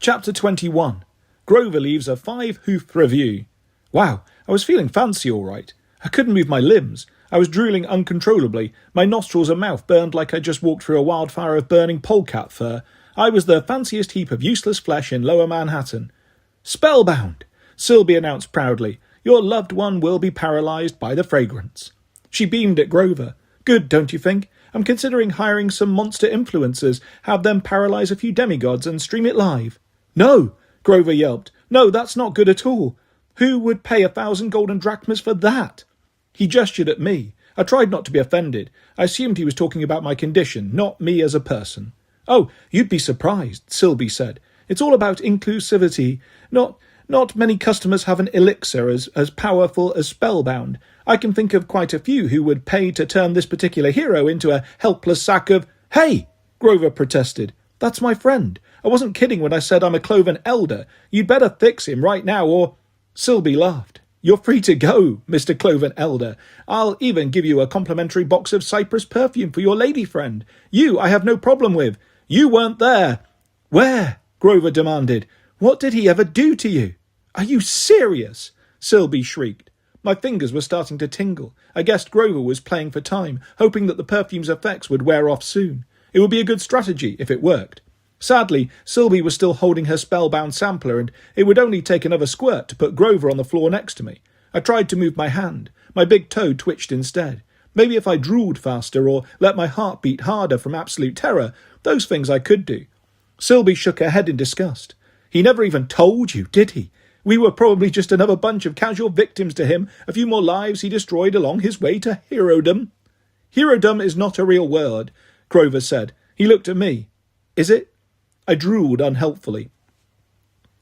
Chapter 21. Grover leaves a 5-hoof review. Wow, I was feeling fancy all right. I couldn't move my limbs. I was drooling uncontrollably. My nostrils and mouth burned like I just walked through a wildfire of burning polecat fur. I was the fanciest heap of useless flesh in Lower Manhattan. Spellbound, Sylvie announced proudly. Your loved one will be paralysed by the fragrance. She beamed at Grover. Good, don't you think? I'm considering hiring some monster influencers, have them paralyse a few demigods and stream it live. No, Grover yelped. No, that's not good at all. Who would pay 1,000 golden drachmas for that? He gestured at me. I tried not to be offended. I assumed he was talking about my condition, not me as a person. Oh, you'd be surprised, Sylvie said. It's all about inclusivity. Not many customers have an elixir as powerful as Spellbound. I can think of quite a few who would pay to turn this particular hero into a helpless sack of... Hey! Grover protested. That's my friend. I wasn't kidding when I said I'm a cloven elder. You'd better fix him right now or... Sylvie laughed. You're free to go, Mr. Cloven Elder. I'll even give you a complimentary box of cypress perfume for your lady friend. You I have no problem with. You weren't there. Where? Grover demanded. What did he ever do to you? Are you serious? Sylvie shrieked. My fingers were starting to tingle. I guessed Grover was playing for time, hoping that the perfume's effects would wear off soon. It would be a good strategy if it worked. Sadly, Sylvie was still holding her spellbound sampler, and it would only take another squirt to put Grover on the floor next to me. I tried to move my hand. My big toe twitched instead. Maybe if I drooled faster or let my heart beat harder from absolute terror, those things I could do. Sylvie shook her head in disgust. He never even told you, did he? We were probably just another bunch of casual victims to him, a few more lives he destroyed along his way to herodom. Herodom is not a real word, Grover said. He looked at me. Is it? I drooled unhelpfully.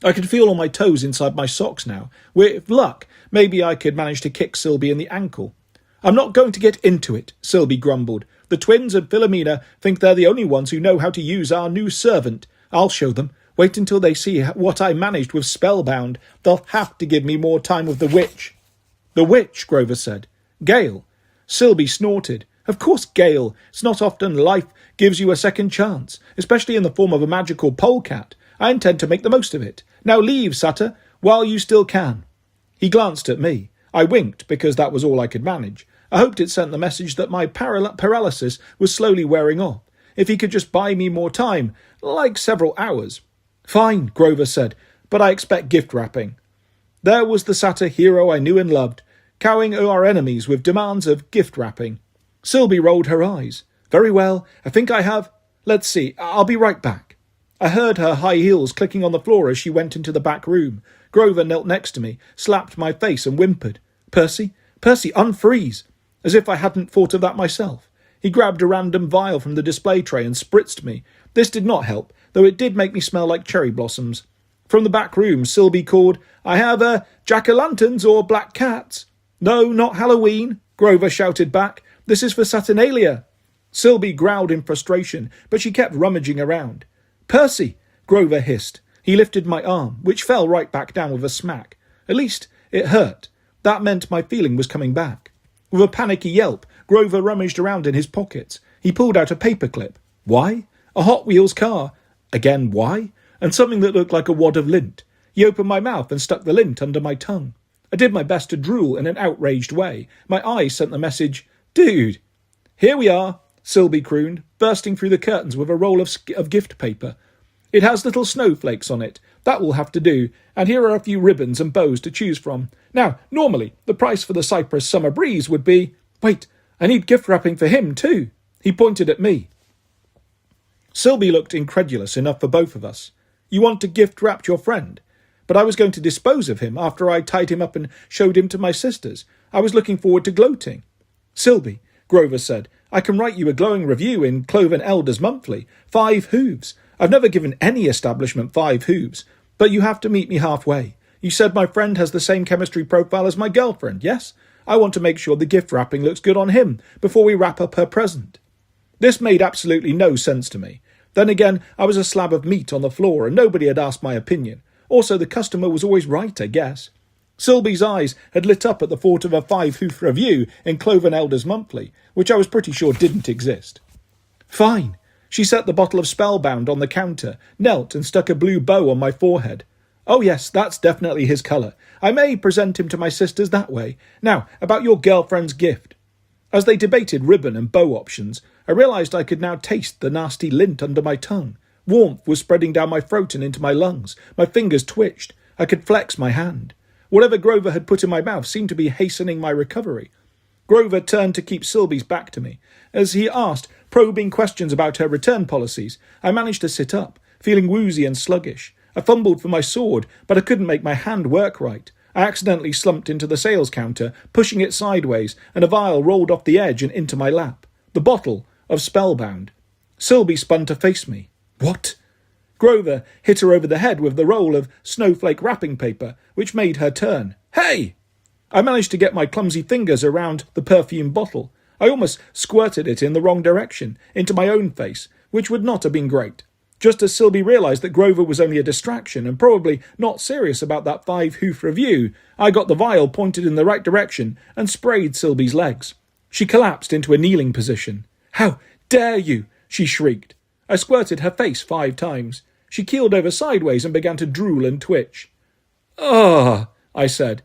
I could feel all my toes inside my socks now. With luck, maybe I could manage to kick Sylvie in the ankle. I'm not going to get into it, Sylvie grumbled. The twins and Philomena think they're the only ones who know how to use our new servant. I'll show them. Wait until they see what I managed with Spellbound. They'll have to give me more time with the witch. The witch, Grover said. Gale. Sylvie snorted. Of course, Gale. It's not often life gives you a second chance, especially in the form of a magical polecat. I intend to make the most of it. Now leave, Sutter, while you still can. He glanced at me. I winked, because that was all I could manage. I hoped it sent the message that my paralysis was slowly wearing off. If he could just buy me more time, like several hours. Fine, Grover said, but I expect gift wrapping. There was the Satyr hero I knew and loved, cowing our enemies with demands of gift wrapping. Sylvie rolled her eyes. Very well, I think I have... Let's see, I'll be right back. I heard her high heels clicking on the floor as she went into the back room. Grover knelt next to me, slapped my face and whimpered. Percy, unfreeze! As if I hadn't thought of that myself. He grabbed a random vial from the display tray and spritzed me. This did not help, though it did make me smell like cherry blossoms. From the back room, Sylvie called, I have, jack-o'-lanterns or black cats. No, not Halloween, Grover shouted back. This is for Saturnalia. Sylvie growled in frustration, but she kept rummaging around. Percy, Grover hissed. He lifted my arm, which fell right back down with a smack. At least, it hurt. That meant my feeling was coming back. With a panicky yelp, Grover rummaged around in his pockets. He pulled out a paperclip. Why? A Hot Wheels car. Again, why? And something that looked like a wad of lint. He opened my mouth and stuck the lint under my tongue. I did my best to drool in an outraged way. My eyes sent the message, Dude. Here we are, Sylvie crooned, bursting through the curtains with a roll of gift paper. It has little snowflakes on it. That will have to do, and here are a few ribbons and bows to choose from. Now, normally, the price for the Cypress Summer Breeze would be... Wait, I need gift wrapping for him too. He pointed at me. Sylvie looked incredulous enough for both of us. You want to gift wrap your friend? But I was going to dispose of him after I tied him up and showed him to my sisters. I was looking forward to gloating. Sylvie, Grover said, I can write you a glowing review in Cloven Elders Monthly. 5 hooves. I've never given any establishment 5 hooves, but you have to meet me halfway. You said my friend has the same chemistry profile as my girlfriend, yes? I want to make sure the gift wrapping looks good on him before we wrap up her present. This made absolutely no sense to me. Then again, I was a slab of meat on the floor and nobody had asked my opinion. Also, the customer was always right, I guess. Sylvie's eyes had lit up at the thought of a 5-hoof review in Cloven Elders Monthly, which I was pretty sure didn't exist. Fine. She set the bottle of Spellbound on the counter, knelt and stuck a blue bow on my forehead. Oh yes, that's definitely his colour. I may present him to my sisters that way. Now, about your girlfriend's gift. As they debated ribbon and bow options, I realised I could now taste the nasty lint under my tongue. Warmth was spreading down my throat and into my lungs. My fingers twitched. I could flex my hand. Whatever Grover had put in my mouth seemed to be hastening my recovery. Grover turned to keep Sylvie's back to me. As he asked probing questions about her return policies, I managed to sit up, feeling woozy and sluggish. I fumbled for my sword, but I couldn't make my hand work right. I accidentally slumped into the sales counter, pushing it sideways, and a vial rolled off the edge and into my lap. The bottle of Spellbound. Sylvie spun to face me. What? Grover hit her over the head with the roll of snowflake wrapping paper, which made her turn. Hey! I managed to get my clumsy fingers around the perfume bottle. I almost squirted it in the wrong direction, into my own face, which would not have been great. Just as Sylvie realised that Grover was only a distraction and probably not serious about that 5-hoof review, I got the vial pointed in the right direction and sprayed Sylvie's legs. She collapsed into a kneeling position. How dare you! She shrieked. I squirted her face 5 times. She keeled over sideways and began to drool and twitch. "Ugh," I said.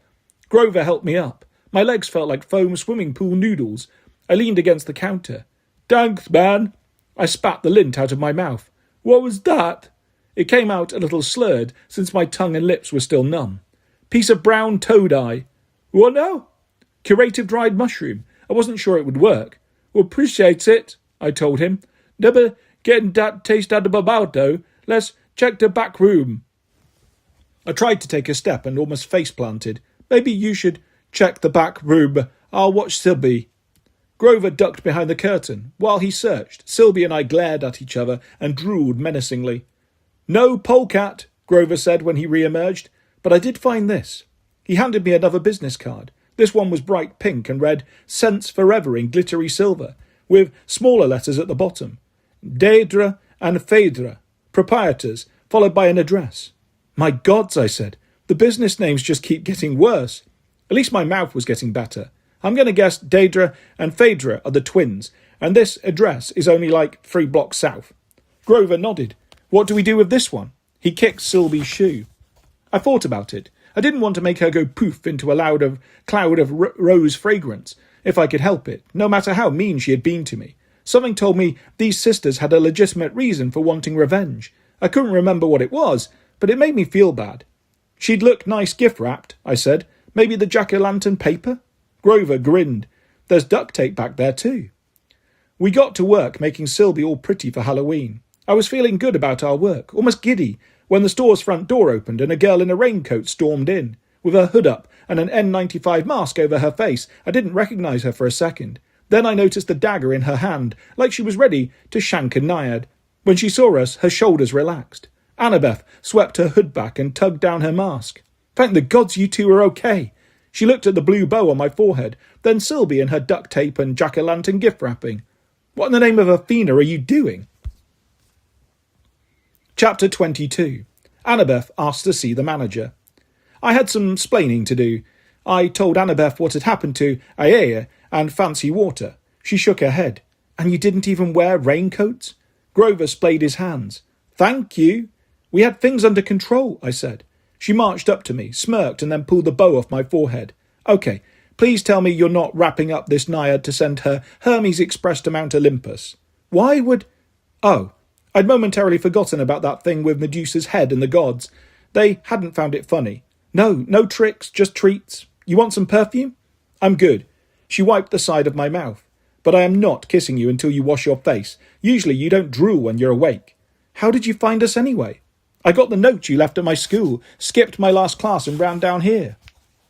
Grover helped me up. My legs felt like foam swimming pool noodles. I leaned against the counter. "Thanks, man." I spat the lint out of my mouth. "What was that?" It came out a little slurred, since my tongue and lips were still numb. "Piece of brown toad eye." "What now?" "Curative dried mushroom. I wasn't sure it would work." "Well, appreciate it," I told him. "Never getting that taste out of my mouth, though. Let's check the back room." I tried to take a step and almost face-planted. "Maybe you should check the back room. I'll watch Sylvie." Grover ducked behind the curtain. While he searched, Sylvie and I glared at each other and drooled menacingly. "No polecat," Grover said when he re-emerged, "but I did find this." He handed me another business card. This one was bright pink and read "Scents Forever" in glittery silver, with smaller letters at the bottom. Daedra and Phaedra, proprietors, followed by an address. "My gods," I said, "the business names just keep getting worse." At least my mouth was getting better. I'm going to guess Daedra and Phaedra are the twins, and this address is only like 3 blocks south. Grover nodded. "What do we do with this one?" He kicked Sylvie's shoe. I thought about it. I didn't want to make her go poof into a cloud of rose fragrance, if I could help it, no matter how mean she had been to me. Something told me these sisters had a legitimate reason for wanting revenge. I couldn't remember what it was, but it made me feel bad. "She'd look nice gift-wrapped," I said. "Maybe the jack-o'-lantern paper?" Grover grinned. "There's duct tape back there too." We got to work making Sylvie all pretty for Halloween. I was feeling good about our work, almost giddy, when the store's front door opened and a girl in a raincoat stormed in. With her hood up and an N95 mask over her face, I didn't recognise her for a second. Then I noticed the dagger in her hand, like she was ready to shank a naiad. When she saw us, her shoulders relaxed. Annabeth swept her hood back and tugged down her mask. "Thank the gods you two are okay." She looked at the blue bow on my forehead, then Sylvie and her duct tape and jack-o'-lantern gift wrapping. "What in the name of Athena are you doing?" Chapter 22. Annabeth asked to see the manager. I had some splaining to do. I told Annabeth what had happened to Aea and Fancy Water. She shook her head. "And you didn't even wear raincoats?" Grover splayed his hands. "Thank you." "We had things under control," I said. She marched up to me, smirked, and then pulled the bow off my forehead. "Okay, please tell me you're not wrapping up this naiad to send her Hermes Express to Mount Olympus." "Why would—" "Oh, I'd momentarily forgotten about that thing with Medusa's head and the gods. They hadn't found it funny. No tricks, just treats. You want some perfume?" "I'm good." She wiped the side of my mouth. "But I am not kissing you until you wash your face. Usually you don't drool when you're awake." "How did you find us anyway?" "I got the note you left at my school, skipped my last class and ran down here."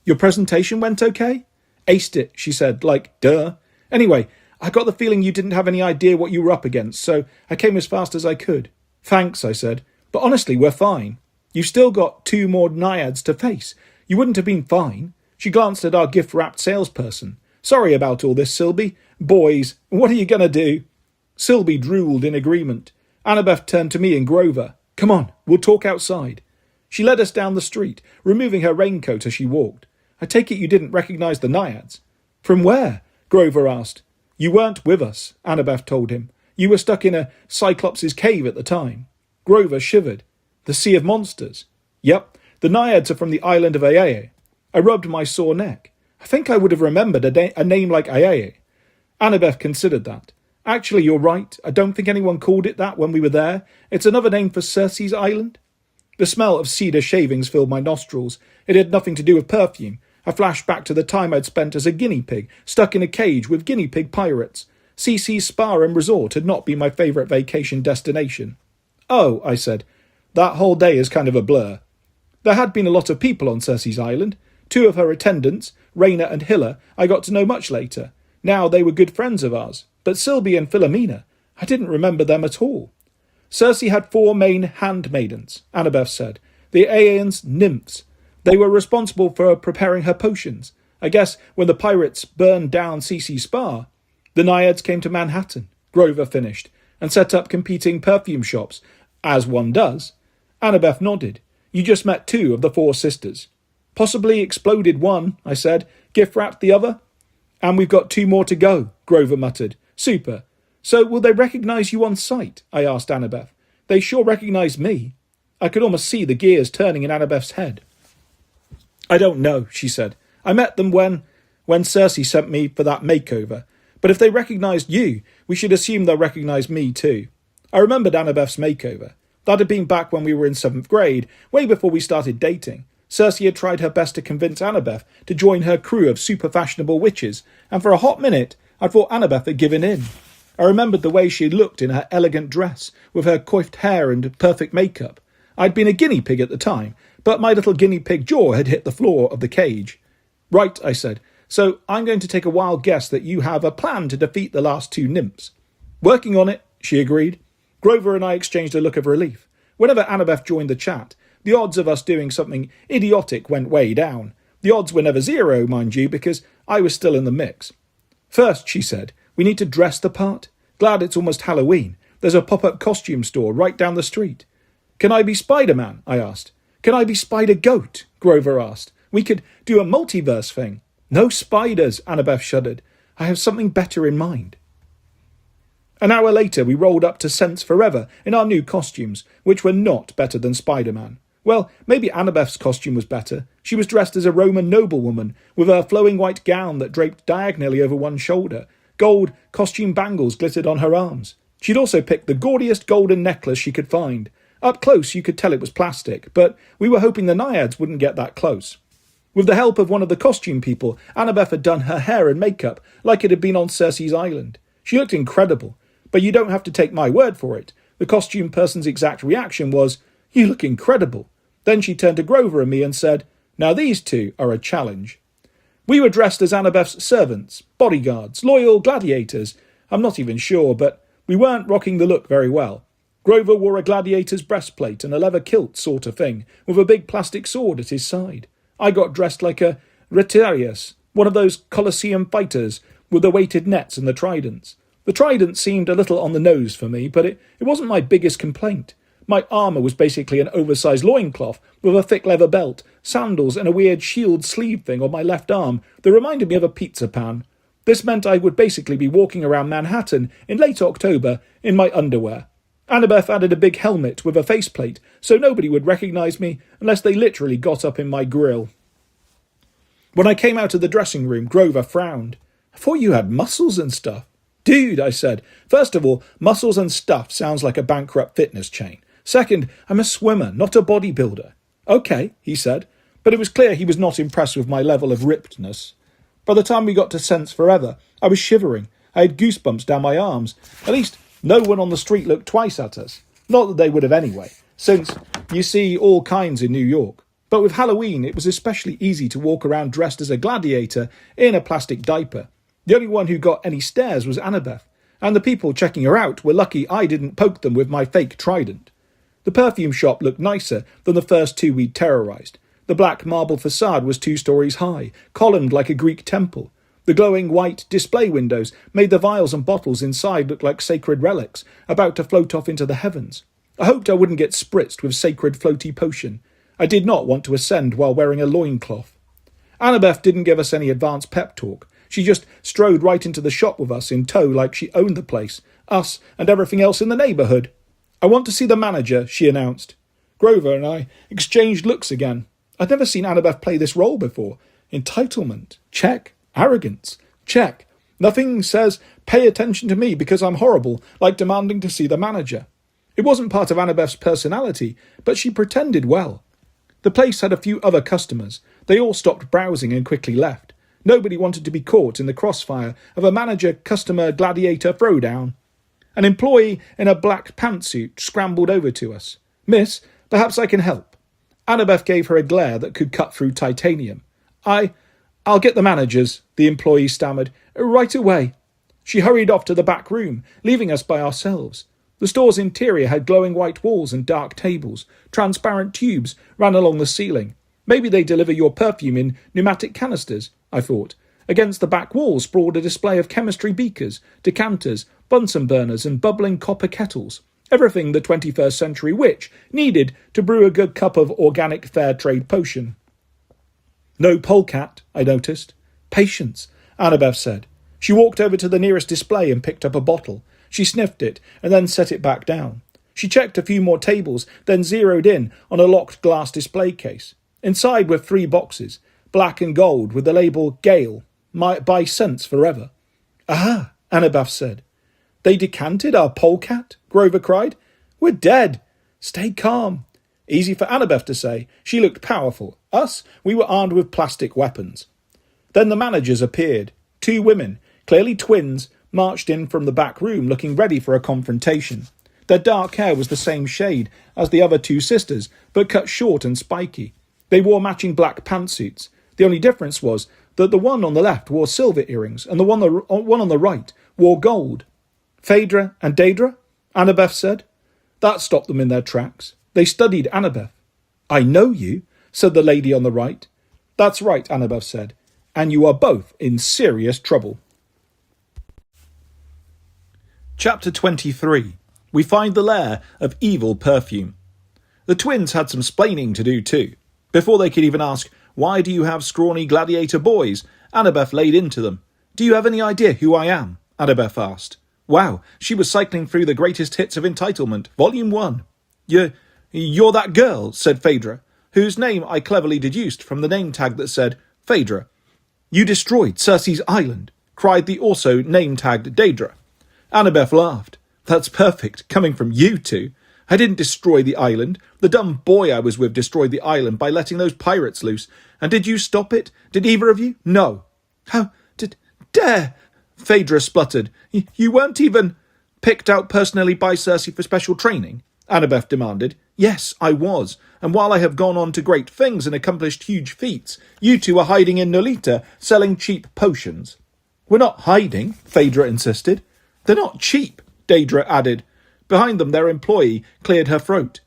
"Your presentation went okay?" "Aced it," she said, like, duh. "Anyway, I got the feeling you didn't have any idea what you were up against, so I came as fast as I could." "Thanks," I said, "but honestly, we're fine. You've still got 2 more naiads to face. You wouldn't have been fine." She glanced at our gift-wrapped salesperson. "Sorry about all this, Sylvie. Boys, what are you going to do?" Sylvie drooled in agreement. Annabeth turned to me and Grover. "Come on, we'll talk outside." She led us down the street, removing her raincoat as she walked. "I take it you didn't recognise the naiads?" "From where?" Grover asked. "You weren't with us," Annabeth told him. You were stuck in a Cyclops' cave at the time. Grover shivered. The Sea of Monsters. Yep, the Naiads are from the island of Aiae. I rubbed my sore neck. I think I would have remembered a name like Aiae. Annabeth considered that. Actually, you're right. I don't think anyone called it that when we were there. It's another name for Circe's island. The smell of cedar shavings filled my nostrils. It had nothing to do with perfume. I flashed back to the time I'd spent as a guinea pig, stuck in a cage with guinea pig pirates. CC's spa and resort had not been my favourite vacation destination. Oh, I said, that whole day is kind of a blur. There had been a lot of people on Circe's island. 2 of her attendants, Raina and Hilla, I got to know much later. Now they were good friends of ours. But Sylvie and Philomena, I didn't remember them at all. Circe had 4 main handmaidens, Annabeth said. The Aeaeans nymphs. They were responsible for preparing her potions. I guess when the pirates burned down CC's spa, the Naiads came to Manhattan, Grover finished, and set up competing perfume shops, as one does. Annabeth nodded. You just met 2 of the 4 sisters. Possibly exploded one, I said. Gift-wrapped the other? And we've got 2 more to go, Grover muttered. Super. So will they recognise you on sight? I asked Annabeth. They sure recognised me. I could almost see the gears turning in Annabeth's head. I don't know, she said. I met them when Circe sent me for that makeover. But if they recognised you, we should assume they'll recognise me too. I remembered Annabeth's makeover. That had been back when we were in 7th grade, way before we started dating. Circe had tried her best to convince Annabeth to join her crew of super fashionable witches, and for a hot minute I thought Annabeth had given in. I remembered the way she had looked in her elegant dress, with her coiffed hair and perfect makeup. I'd been a guinea pig at the time, but my little guinea pig jaw had hit the floor of the cage. Right, I said. So I'm going to take a wild guess that you have a plan to defeat the last 2 nymphs. Working on it, she agreed. Grover and I exchanged a look of relief. Whenever Annabeth joined the chat, the odds of us doing something idiotic went way down. The odds were never 0, mind you, because I was still in the mix. First, she said, we need to dress the part. Glad it's almost Halloween. There's a pop-up costume store right down the street. Can I be Spider-Man? I asked. Can I be Spider-Goat? Grover asked. We could do a multiverse thing. No spiders, Annabeth shuddered. I have something better in mind. An hour later, we rolled up to Scents Forever in our new costumes, which were not better than Spider-Man. Well, maybe Annabeth's costume was better. She was dressed as a Roman noblewoman, with her flowing white gown that draped diagonally over one shoulder. Gold costume bangles glittered on her arms. She'd also picked the gaudiest golden necklace she could find. Up close, you could tell it was plastic, but we were hoping the Naiads wouldn't get that close. With the help of one of the costume people, Annabeth had done her hair and makeup like it had been on Circe's island. She looked incredible, but you don't have to take my word for it. The costume person's exact reaction was, "You look incredible." Then she turned to Grover and me and said, "Now these 2 are a challenge." We were dressed as Annabeth's servants, bodyguards, loyal gladiators. I'm not even sure, but we weren't rocking the look very well. Grover wore a gladiator's breastplate and a leather kilt sort of thing, with a big plastic sword at his side. I got dressed like a retiarius, one of those Colosseum fighters with the weighted nets and the tridents. The trident seemed a little on the nose for me, but it wasn't my biggest complaint. My armour was basically an oversized loincloth with a thick leather belt, sandals and a weird shield sleeve thing on my left arm that reminded me of a pizza pan. This meant I would basically be walking around Manhattan in late October in my underwear. Annabeth added a big helmet with a faceplate, so nobody would recognise me unless they literally got up in my grill. When I came out of the dressing room, Grover frowned. "I thought you had muscles and stuff." "Dude," I said, "first of all, muscles and stuff sounds like a bankrupt fitness chain. Second, I'm a swimmer, not a bodybuilder." "Okay," he said, but it was clear he was not impressed with my level of rippedness. By the time we got to Scents Forever, I was shivering. I had goosebumps down my arms. At least no one on the street looked twice at us. Not that they would have anyway, since you see all kinds in New York. But with Halloween, it was especially easy to walk around dressed as a gladiator in a plastic diaper. The only one who got any stares was Annabeth, and the people checking her out were lucky I didn't poke them with my fake trident. The perfume shop looked nicer than the first 2 we'd terrorised. The black marble facade was 2 stories high, columned like a Greek temple. The glowing white display windows made the vials and bottles inside look like sacred relics, about to float off into the heavens. I hoped I wouldn't get spritzed with sacred floaty potion. I did not want to ascend while wearing a loincloth. Annabeth didn't give us any advance pep talk. She just strode right into the shop with us in tow like she owned the place, us and everything else in the neighbourhood. "I want to see the manager," she announced. Grover and I exchanged looks again. I'd never seen Annabeth play this role before. Entitlement, check. Arrogance, check. Nothing says, "Pay attention to me because I'm horrible," like demanding to see the manager. It wasn't part of Annabeth's personality, but she pretended well. The place had a few other customers. They all stopped browsing and quickly left. Nobody wanted to be caught in the crossfire of a manager-customer gladiator throwdown. An employee in a black pantsuit scrambled over to us. "Miss, perhaps I can help." Annabeth gave her a glare that could cut through titanium. I'll get the managers," the employee stammered. "Right away." She hurried off to the back room, leaving us by ourselves. The store's interior had glowing white walls and dark tables. Transparent tubes ran along the ceiling. Maybe they deliver your perfume in pneumatic canisters, I thought. Against the back wall sprawled a display of chemistry beakers, decanters, Bunsen burners and bubbling copper kettles. Everything the 21st century witch needed to brew a good cup of organic fair trade potion. "No polecat," I noticed. "Patience," Annabeth said. She walked over to the nearest display and picked up a bottle. She sniffed it and then set it back down. She checked a few more tables, then zeroed in on a locked glass display case. Inside were 3 boxes, black and gold, with the label Gale, buy cents forever. "Aha," Annabeth said. "They decanted our polecat?" Grover cried. "We're dead." "Stay calm." Easy for Annabeth to say. She looked powerful. Us, we were armed with plastic weapons. Then the managers appeared. 2 women, clearly twins, marched in from the back room looking ready for a confrontation. Their dark hair was the same shade as the other 2 sisters, but cut short and spiky. They wore matching black pantsuits. The only difference was that the one on the left wore silver earrings and the one on the right wore gold. "Phaedra and Daedra?" Annabeth said. That stopped them in their tracks. They studied Annabeth. "I know you," said the lady on the right. "That's right," Annabeth said, "and you are both in serious trouble." Chapter 23. We find the lair of evil perfume. The twins had some splaining to do too. Before they could even ask, "Why do you have scrawny gladiator boys?" Annabeth laid into them. "Do you have any idea who I am?" Annabeth asked. Wow, she was cycling through the greatest hits of entitlement, Volume 1. You're that girl," said Phaedra, whose name I cleverly deduced from the name tag that said Phaedra. "You destroyed Circe's island," cried the also name-tagged Daedra. Annabeth laughed. "That's perfect, coming from you 2. I didn't destroy the island. The dumb boy I was with destroyed the island by letting those pirates loose. And did you stop it? Did either of you? No." "How dare?" Phaedra spluttered. You weren't even picked out personally by Circe for special training?" Annabeth demanded. "Yes, I was. And while I have gone on to great things and accomplished huge feats, you 2 are hiding in Nolita, selling cheap potions." "We're not hiding," Phaedra insisted. "They're not cheap," Daedra added. Behind them, their employee cleared her throat.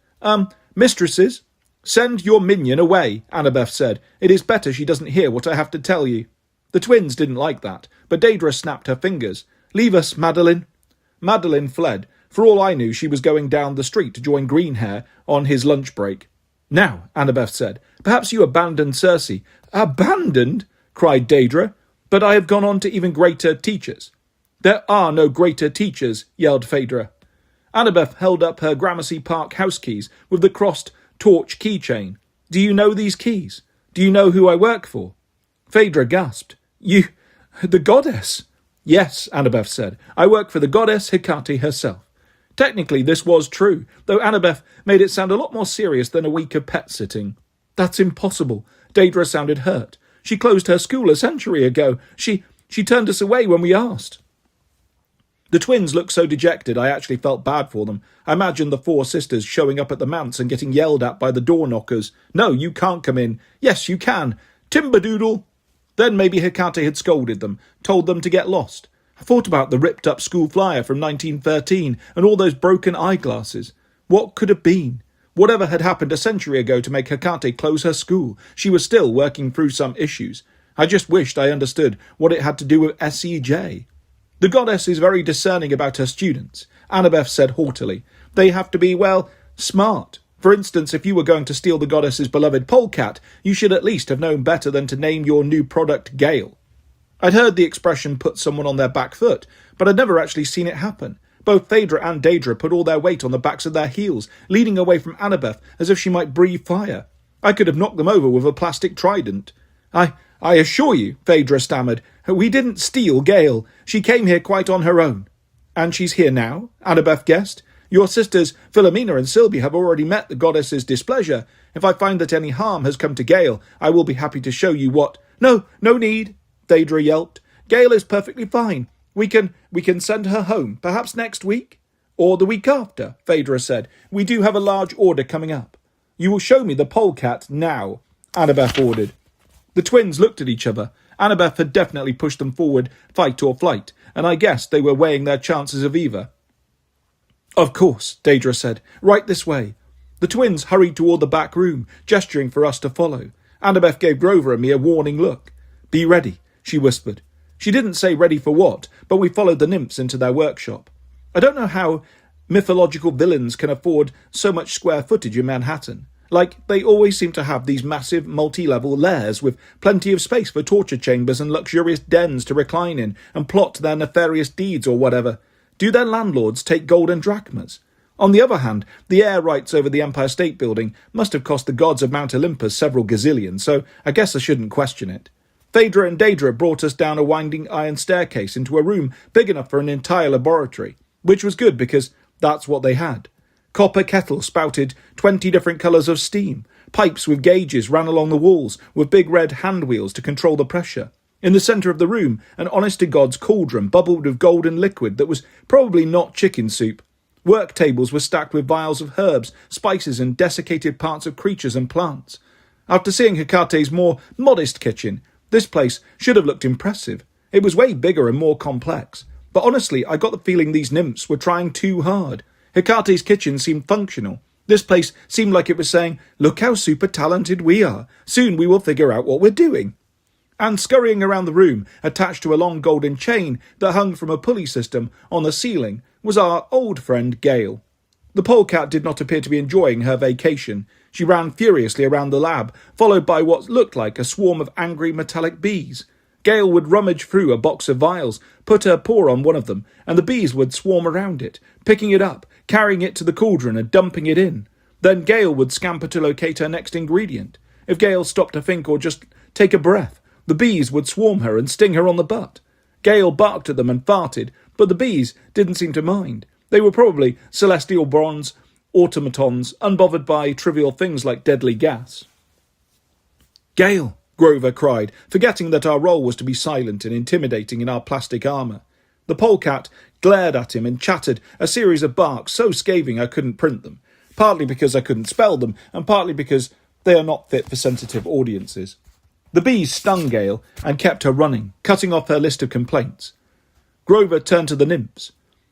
Mistresses?" "Send your minion away," Annabeth said. "It is better she doesn't hear what I have to tell you." The twins didn't like that, but Daedra snapped her fingers. "Leave us, Madeline." Madeline fled. For all I knew, she was going down the street to join Greenhair on his lunch break. "Now," Annabeth said, "perhaps you abandoned Circe." "Abandoned?" cried Daedra. "But I have gone on to even greater teachers." "There are no greater teachers," yelled Phaedra. Annabeth held up her Gramercy Park house keys with the crossed torch keychain. "Do you know these keys? Do you know who I work for?" Phaedra gasped. The goddess?" "Yes," Annabeth said. "I work for the goddess Hecate herself." Technically, this was true, though Annabeth made it sound a lot more serious than a week of pet-sitting. "That's impossible." Daedra sounded hurt. "She closed her school a century ago. She turned us away when we asked." The twins looked so dejected I actually felt bad for them. I imagined the 4 sisters showing up at the manse and getting yelled at by the door knockers. "No, you can't come in." "Yes, you can." "Timberdoodle." Then maybe Hecate had scolded them, told them to get lost. I thought about the ripped-up school flyer from 1913 and all those broken eyeglasses. What could have been? Whatever had happened a century ago to make Hecate close her school, she was still working through some issues. I just wished I understood what it had to do with SEJ. "The goddess is very discerning about her students," Annabeth said haughtily. "They have to be, well, smart. For instance, if you were going to steal the goddess's beloved polecat, you should at least have known better than to name your new product Gale." I'd heard the expression put someone on their back foot, but I'd never actually seen it happen. Both Phaedra and Daedra put all their weight on the backs of their heels, leaning away from Annabeth as if she might breathe fire. I could have knocked them over with a plastic trident. I assure you, Phaedra stammered, we didn't steal Gale. She came here quite on her own. And she's here now? Annabeth guessed. Your sisters Philomena and Sylvie have already met the goddess's displeasure. If I find that any harm has come to Gale, I will be happy to show you what— No need, Phaedra yelped. Gale is perfectly fine. We can send her home, perhaps next week? Or the week after, Phaedra said. We do have a large order coming up. You will show me the polecat now, Annabeth ordered. The twins looked at each other. Annabeth had definitely pushed them forward, fight or flight, and I guessed they were weighing their chances of either. Of course, Daedra said. Right this way. The twins hurried toward the back room, gesturing for us to follow. Annabeth gave Grover and me a warning look. Be ready, she whispered. She didn't say ready for what, but we followed the nymphs into their workshop. I don't know how mythological villains can afford so much square footage in Manhattan. Like, they always seem to have these massive multi-level lairs with plenty of space for torture chambers and luxurious dens to recline in and plot their nefarious deeds or whatever. Do their landlords take golden drachmas? On the other hand, the air rights over the Empire State Building must have cost the gods of Mount Olympus several gazillions, so I guess I shouldn't question it. Phaedra and Daedra brought us down a winding iron staircase into a room big enough for an entire laboratory, which was good because that's what they had. Copper kettles spouted 20 different colours of steam. Pipes with gauges ran along the walls with big red hand wheels to control the pressure. In the centre of the room, an honest-to-God's cauldron bubbled with golden liquid that was probably not chicken soup. Work tables were stacked with vials of herbs, spices and desiccated parts of creatures and plants. After seeing Hecate's more modest kitchen, this place should have looked impressive. It was way bigger and more complex. But honestly, I got the feeling these nymphs were trying too hard. Hecate's kitchen seemed functional. This place seemed like it was saying, look how super talented we are. Soon we will figure out what we're doing. And scurrying around the room, attached to a long golden chain that hung from a pulley system on the ceiling, was our old friend Gale. The polecat did not appear to be enjoying her vacation. She ran furiously around the lab, followed by what looked like a swarm of angry metallic bees. Gale would rummage through a box of vials, put her paw on one of them, and the bees would swarm around it, picking it up, carrying it to the cauldron and dumping it in. Then Gale would scamper to locate her next ingredient. If Gale stopped to think or just take a breath, the bees would swarm her and sting her on the butt. Gale barked at them and farted, but the bees didn't seem to mind. They were probably celestial bronze automatons, unbothered by trivial things like deadly gas. Gale, Grover cried, forgetting that our role was to be silent and intimidating in our plastic armour. The polecat glared at him and chattered a series of barks so scathing I couldn't print them, partly because I couldn't spell them, and partly because they are not fit for sensitive audiences. The bees stung Gale and kept her running, cutting off her list of complaints. Grover turned to the nymphs.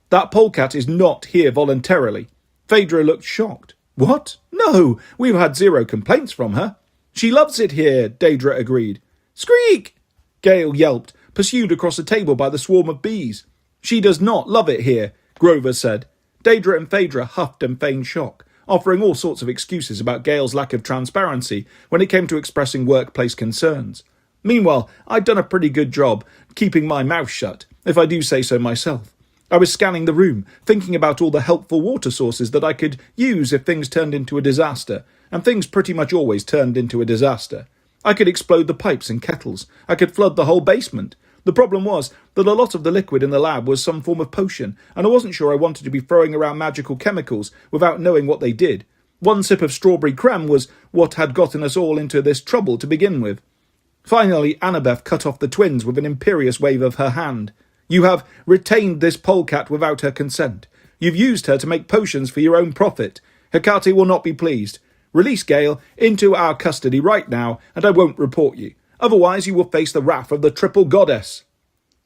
That polecat is not here voluntarily. Phaedra looked shocked. What? No, we've had 0 complaints from her. She loves it here, Daedra agreed. Squeak! Gale yelped, pursued across the table by the swarm of bees. She does not love it here, Grover said. Daedra and Phaedra huffed and feigned shock, offering all sorts of excuses about Gale's lack of transparency when it came to expressing workplace concerns. Meanwhile, I'd done a pretty good job keeping my mouth shut, if I do say so myself. I was scanning the room, thinking about all the helpful water sources that I could use if things turned into a disaster, and things pretty much always turned into a disaster. I could explode the pipes and kettles. I could flood the whole basement. The problem was that a lot of the liquid in the lab was some form of potion, and I wasn't sure I wanted to be throwing around magical chemicals without knowing what they did. One sip of strawberry creme was what had gotten us all into this trouble to begin with. Finally, Annabeth cut off the twins with an imperious wave of her hand. You have retained this polecat without her consent. You've used her to make potions for your own profit. Hecate will not be pleased. Release Gale into our custody right now, and I won't report you. Otherwise you will face the wrath of the triple goddess.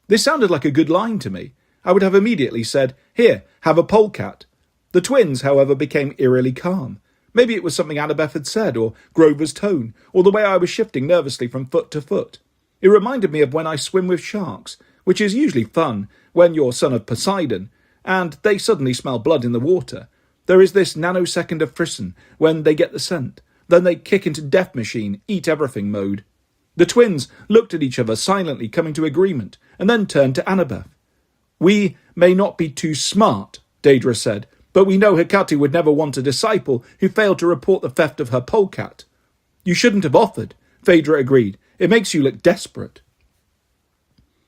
This sounded like a good line to me. I would have immediately said, Here, have a polecat. The twins, however, became eerily calm. Maybe it was something Annabeth had said, or Grover's tone, or the way I was shifting nervously from foot to foot. It reminded me of when I swim with sharks, which is usually fun when you're son of Poseidon, and they suddenly smell blood in the water. There is this nanosecond of frisson when they get the scent. Then they kick into death machine, eat everything mode. The twins looked at each other silently, coming to agreement, and then turned to Annabeth. "We may not be too smart," Daedra said, "but we know Hecate would never want a disciple who failed to report the theft of her polecat." "You shouldn't have offered," Phaedra agreed. "It makes you look desperate."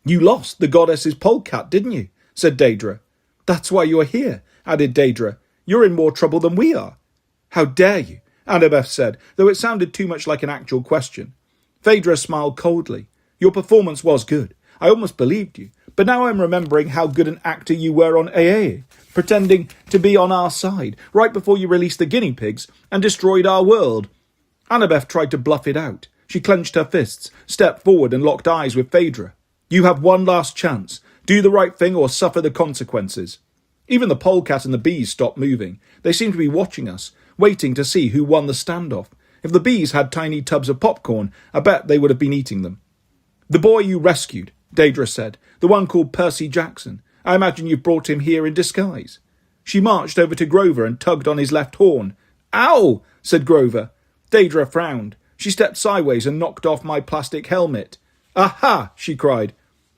"You lost the goddess's polecat, didn't you?" said Daedra. "That's why you're here," added Daedra. "You're in more trouble than we are." "How dare you?" Annabeth said, though it sounded too much like an actual question. Phaedra smiled coldly. "Your performance was good. I almost believed you. But now I'm remembering how good an actor you were on AA, pretending to be on our side, right before you released the guinea pigs and destroyed our world." Annabeth tried to bluff it out. She clenched her fists, stepped forward and locked eyes with Phaedra. "You have one last chance. Do the right thing or suffer the consequences." Even the polecat and the bees stopped moving. They seemed to be watching us, waiting to see who won the standoff. If the bees had tiny tubs of popcorn, I bet they would have been eating them. "The boy you rescued," Daedra said, "the one called Percy Jackson. I imagine you've brought him here in disguise." She marched over to Grover and tugged on his left horn. "Ow!" said Grover. Daedra frowned. She stepped sideways and knocked off my plastic helmet. "Aha!" she cried.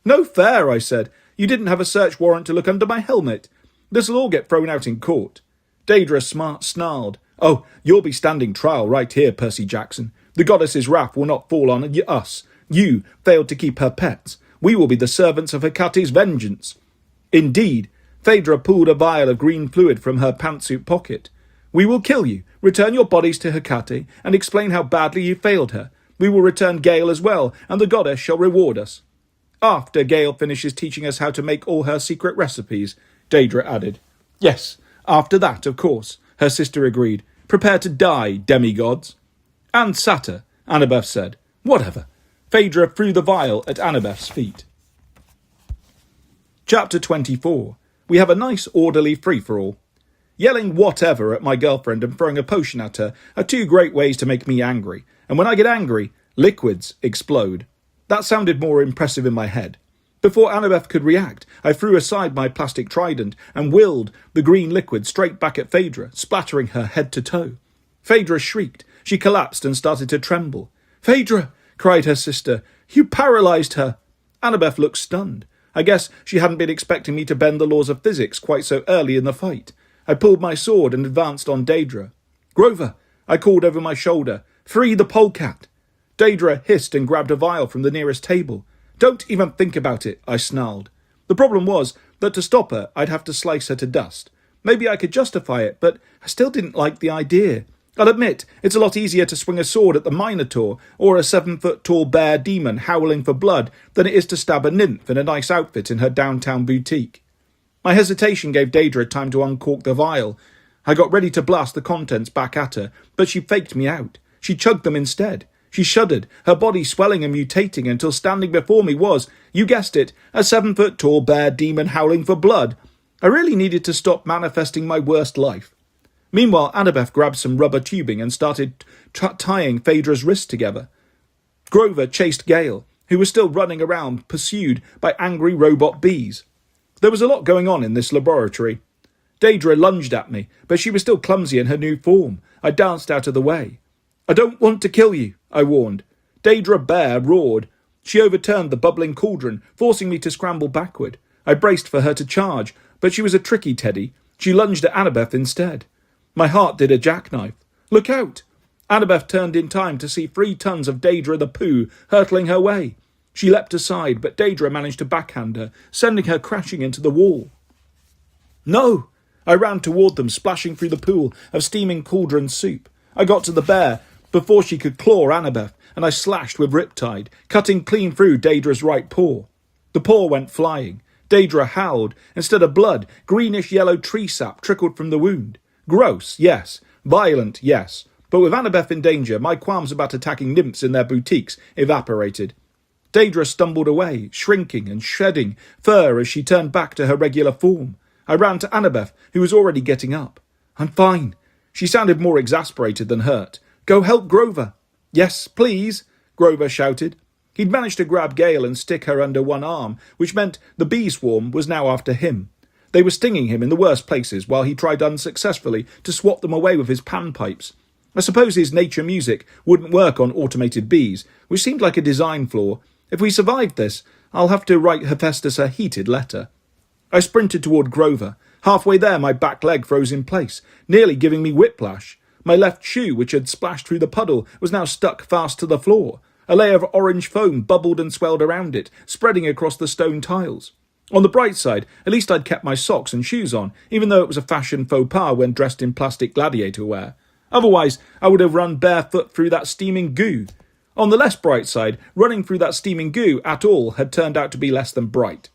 "No fair," I said. "You didn't have a search warrant to look under my helmet. This'll all get thrown out in court." Daedra snarled. "Oh, you'll be standing trial right here, Percy Jackson. The goddess's wrath will not fall on us. You failed to keep her pets. We will be the servants of Hecate's vengeance." "Indeed." Phaedra pulled a vial of green fluid from her pantsuit pocket. "We will kill you, return your bodies to Hecate, and explain how badly you failed her. We will return Gale as well, and the goddess shall reward us." "After Gale finishes teaching us how to make all her secret recipes," Daedra added. "Yes, after that, of course," her sister agreed. "Prepare to die, demigods." "And Satyr," Annabeth said. "Whatever." Phaedra threw the vial at Annabeth's feet. Chapter 24. We have a nice orderly free-for-all. Yelling whatever at my girlfriend and throwing a potion at her are two great ways to make me angry, and when I get angry, liquids explode. That sounded more impressive in my head. Before Annabeth could react, I threw aside my plastic trident and willed the green liquid straight back at Phaedra, splattering her head to toe. Phaedra shrieked. She collapsed and started to tremble. "Phaedra!" cried her sister. "You paralysed her!" Annabeth looked stunned. I guess she hadn't been expecting me to bend the laws of physics quite so early in the fight. I pulled my sword and advanced on Daedra. "Grover!" I called over my shoulder. "Free the polecat!" Daedra hissed and grabbed a vial from the nearest table. "Don't even think about it," I snarled. The problem was that to stop her, I'd have to slice her to dust. Maybe I could justify it, but I still didn't like the idea. I'll admit, it's a lot easier to swing a sword at the Minotaur or a 7-foot-tall bear demon howling for blood than it is to stab a nymph in a nice outfit in her downtown boutique. My hesitation gave Daedra time to uncork the vial. I got ready to blast the contents back at her, but she faked me out. She chugged them instead. She shuddered, her body swelling and mutating until standing before me was, you guessed it, a 7-foot-tall bear demon howling for blood. I really needed to stop manifesting my worst life. Meanwhile, Annabeth grabbed some rubber tubing and started tying Phaedra's wrists together. Grover chased Gale, who was still running around, pursued by angry robot bees. There was a lot going on in this laboratory. Daedra lunged at me, but she was still clumsy in her new form. I danced out of the way. "I don't want to kill you," I warned. Daedra Bear roared. She overturned the bubbling cauldron, forcing me to scramble backward. I braced for her to charge, but she was a tricky teddy. She lunged at Annabeth instead. My heart did a jackknife. "Look out!" Annabeth turned in time to see 3 tons of Daedra the Pooh hurtling her way. She leapt aside, but Daedra managed to backhand her, sending her crashing into the wall. "No!" I ran toward them, splashing through the pool of steaming cauldron soup. I got to the bear before she could claw Annabeth, and I slashed with Riptide, cutting clean through Daedra's right paw. The paw went flying. Daedra howled. Instead of blood, greenish-yellow tree sap trickled from the wound. Gross, yes. Violent, yes. But with Annabeth in danger, my qualms about attacking nymphs in their boutiques evaporated. Daedra stumbled away, shrinking and shedding fur as she turned back to her regular form. I ran to Annabeth, who was already getting up. "I'm fine." She sounded more exasperated than hurt. "Go help Grover." "Yes, please," Grover shouted. He'd managed to grab Gale and stick her under one arm, which meant the bee swarm was now after him. They were stinging him in the worst places while he tried unsuccessfully to swat them away with his panpipes. I suppose his nature music wouldn't work on automated bees, which seemed like a design flaw. If we survive this, I'll have to write Hephaestus a heated letter. I sprinted toward Grover. Halfway there, my back leg froze in place, nearly giving me whiplash. My left shoe, which had splashed through the puddle, was now stuck fast to the floor. A layer of orange foam bubbled and swelled around it, spreading across the stone tiles. On the bright side, at least I'd kept my socks and shoes on, even though it was a fashion faux pas when dressed in plastic gladiator wear. Otherwise, I would have run barefoot through that steaming goo. On the less bright side, running through that steaming goo at all had turned out to be less than bright.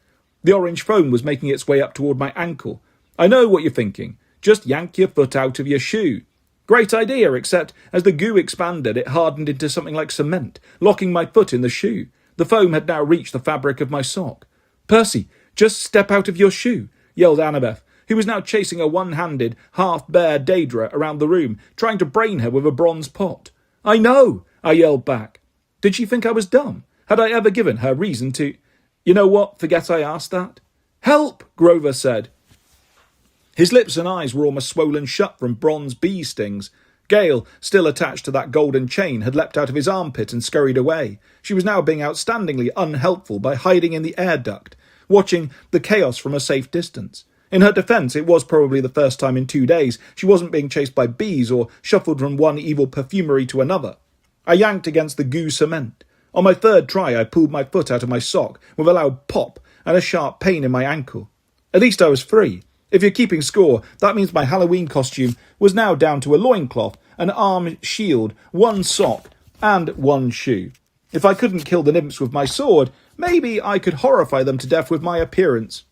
The orange foam was making its way up toward my ankle. I know what you're thinking. Just yank your foot out of your shoe. Great idea, except as the goo expanded, it hardened into something like cement, locking my foot in the shoe. The foam had now reached the fabric of my sock. "Percy, just step out of your shoe," yelled Annabeth, who was now chasing a one-handed, half-bare Daedra around the room, trying to brain her with a bronze pot. "I know," I yelled back. Did she think I was dumb? Had I ever given her reason to... You know what? Forget I asked that. "Help!" Grover said. His lips and eyes were almost swollen shut from bronze bee stings. Gale, still attached to that golden chain, had leapt out of his armpit and scurried away. She was now being outstandingly unhelpful by hiding in the air duct, watching the chaos from a safe distance. In her defence, it was probably the first time in 2 days she wasn't being chased by bees or shuffled from one evil perfumery to another. I yanked against the goo cement. On my third try, I pulled my foot out of my sock with a loud pop and a sharp pain in my ankle. At least I was free. If you're keeping score, that means my Halloween costume was now down to a loincloth, an arm shield, one sock, and one shoe. If I couldn't kill the nymphs with my sword, maybe I could horrify them to death with my appearance.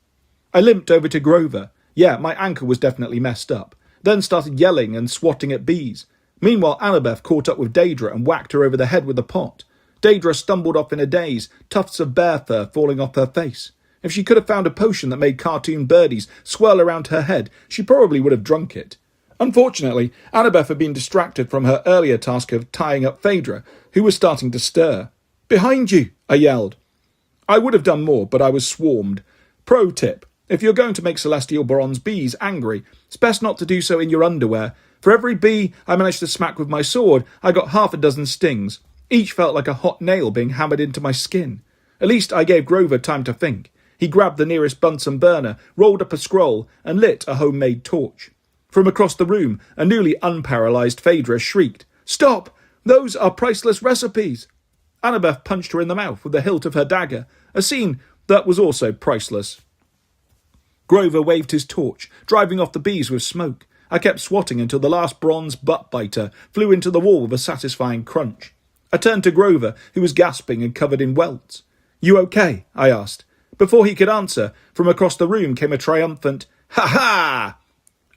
I limped over to Grover. Yeah, my ankle was definitely messed up. Then started yelling and swatting at bees. Meanwhile, Annabeth caught up with Daedra and whacked her over the head with the pot. Daedra stumbled off in a daze, tufts of bear fur falling off her face. If she could have found a potion that made cartoon birdies swirl around her head, she probably would have drunk it. Unfortunately, Annabeth had been distracted from her earlier task of tying up Phaedra, who was starting to stir. "Behind you!" I yelled. I would have done more, but I was swarmed. Pro tip: if you're going to make celestial bronze bees angry, it's best not to do so in your underwear. For every bee I managed to smack with my sword, I got half a dozen stings. Each felt like a hot nail being hammered into my skin. At least I gave Grover time to think. He grabbed the nearest Bunsen burner, rolled up a scroll, and lit a homemade torch. From across the room, a newly unparalysed Phaedra shrieked, "Stop! Those are priceless recipes!" Annabeth punched her in the mouth with the hilt of her dagger, a scene that was also priceless. Grover waved his torch, driving off the bees with smoke. I kept swatting until the last bronze butt-biter flew into the wall with a satisfying crunch. I turned to Grover, who was gasping and covered in welts. "You okay?" I asked. Before he could answer, from across the room came a triumphant, "Ha-ha!"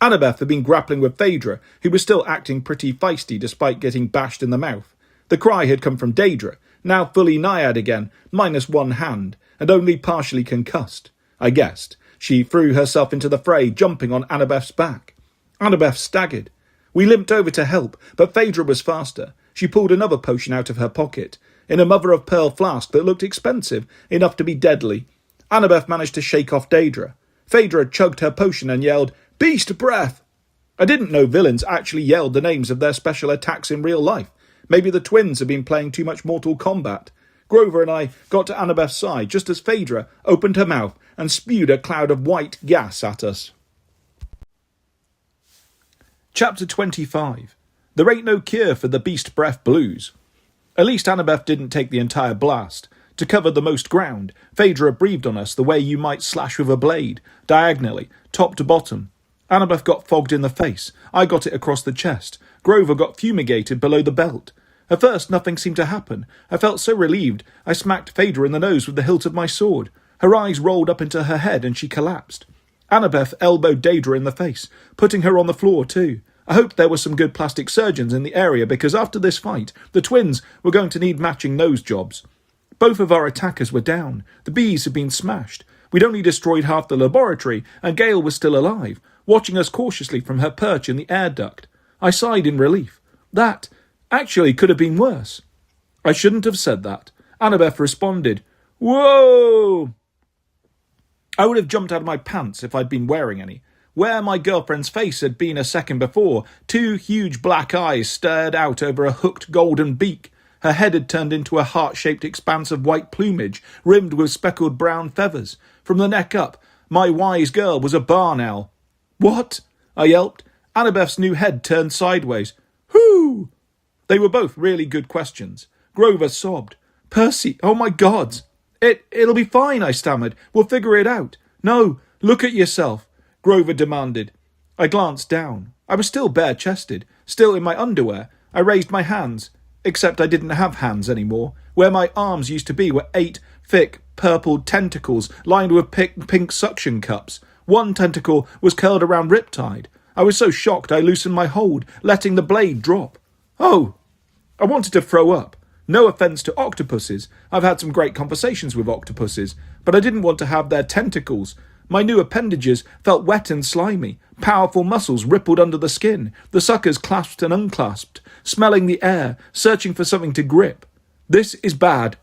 Annabeth had been grappling with Phaedra, who was still acting pretty feisty despite getting bashed in the mouth. The cry had come from Daedra, now fully naiad again, minus one hand, and only partially concussed. I guessed. She threw herself into the fray, jumping on Annabeth's back. Annabeth staggered. We limped over to help, but Phaedra was faster. She pulled another potion out of her pocket, in a mother-of-pearl flask that looked expensive, enough to be deadly. Annabeth managed to shake off Daedra. Phaedra chugged her potion and yelled, "Beast breath!" I didn't know villains actually yelled the names of their special attacks in real life. Maybe the twins had been playing too much Mortal Kombat. Grover and I got to Annabeth's side just as Phaedra opened her mouth and spewed a cloud of white gas at us. Chapter 25. There ain't no cure for the beast breath blues. At least Annabeth didn't take the entire blast. To cover the most ground, Phaedra breathed on us the way you might slash with a blade, diagonally, top to bottom. Annabeth got fogged in the face. I got it across the chest. Grover got fumigated below the belt. At first, nothing seemed to happen. I felt so relieved, I smacked Phaedra in the nose with the hilt of my sword. Her eyes rolled up into her head and she collapsed. Annabeth elbowed Daedra in the face, putting her on the floor too. I hoped there were some good plastic surgeons in the area because after this fight, the twins were going to need matching nose jobs. Both of our attackers were down. The bees had been smashed. We'd only destroyed half the laboratory, and Gale was still alive, watching us cautiously from her perch in the air duct. I sighed in relief. That actually could have been worse. I shouldn't have said that. Annabeth responded, "Whoa!" I would have jumped out of my pants if I'd been wearing any. Where my girlfriend's face had been a second before, two huge black eyes stared out over a hooked golden beak. Her head had turned into a heart-shaped expanse of white plumage, rimmed with speckled brown feathers. From the neck up, my wise girl was a barn owl. "What?" I yelped. Annabeth's new head turned sideways. "Whoo!" They were both really good questions. Grover sobbed. "Percy, oh my God!" It'll be fine," I stammered. "We'll figure it out." "No, look at yourself," Grover demanded. I glanced down. I was still bare-chested, still in my underwear. I raised my hands, except I didn't have hands anymore. Where my arms used to be were 8 thick, purple tentacles lined with pink suction cups. One tentacle was curled around Riptide. I was so shocked I loosened my hold, letting the blade drop. Oh! I wanted to throw up. No offence to octopuses. I've had some great conversations with octopuses, but I didn't want to have their tentacles. My new appendages felt wet and slimy. Powerful muscles rippled under the skin. The suckers clasped and unclasped, smelling the air, searching for something to grip. "This is bad."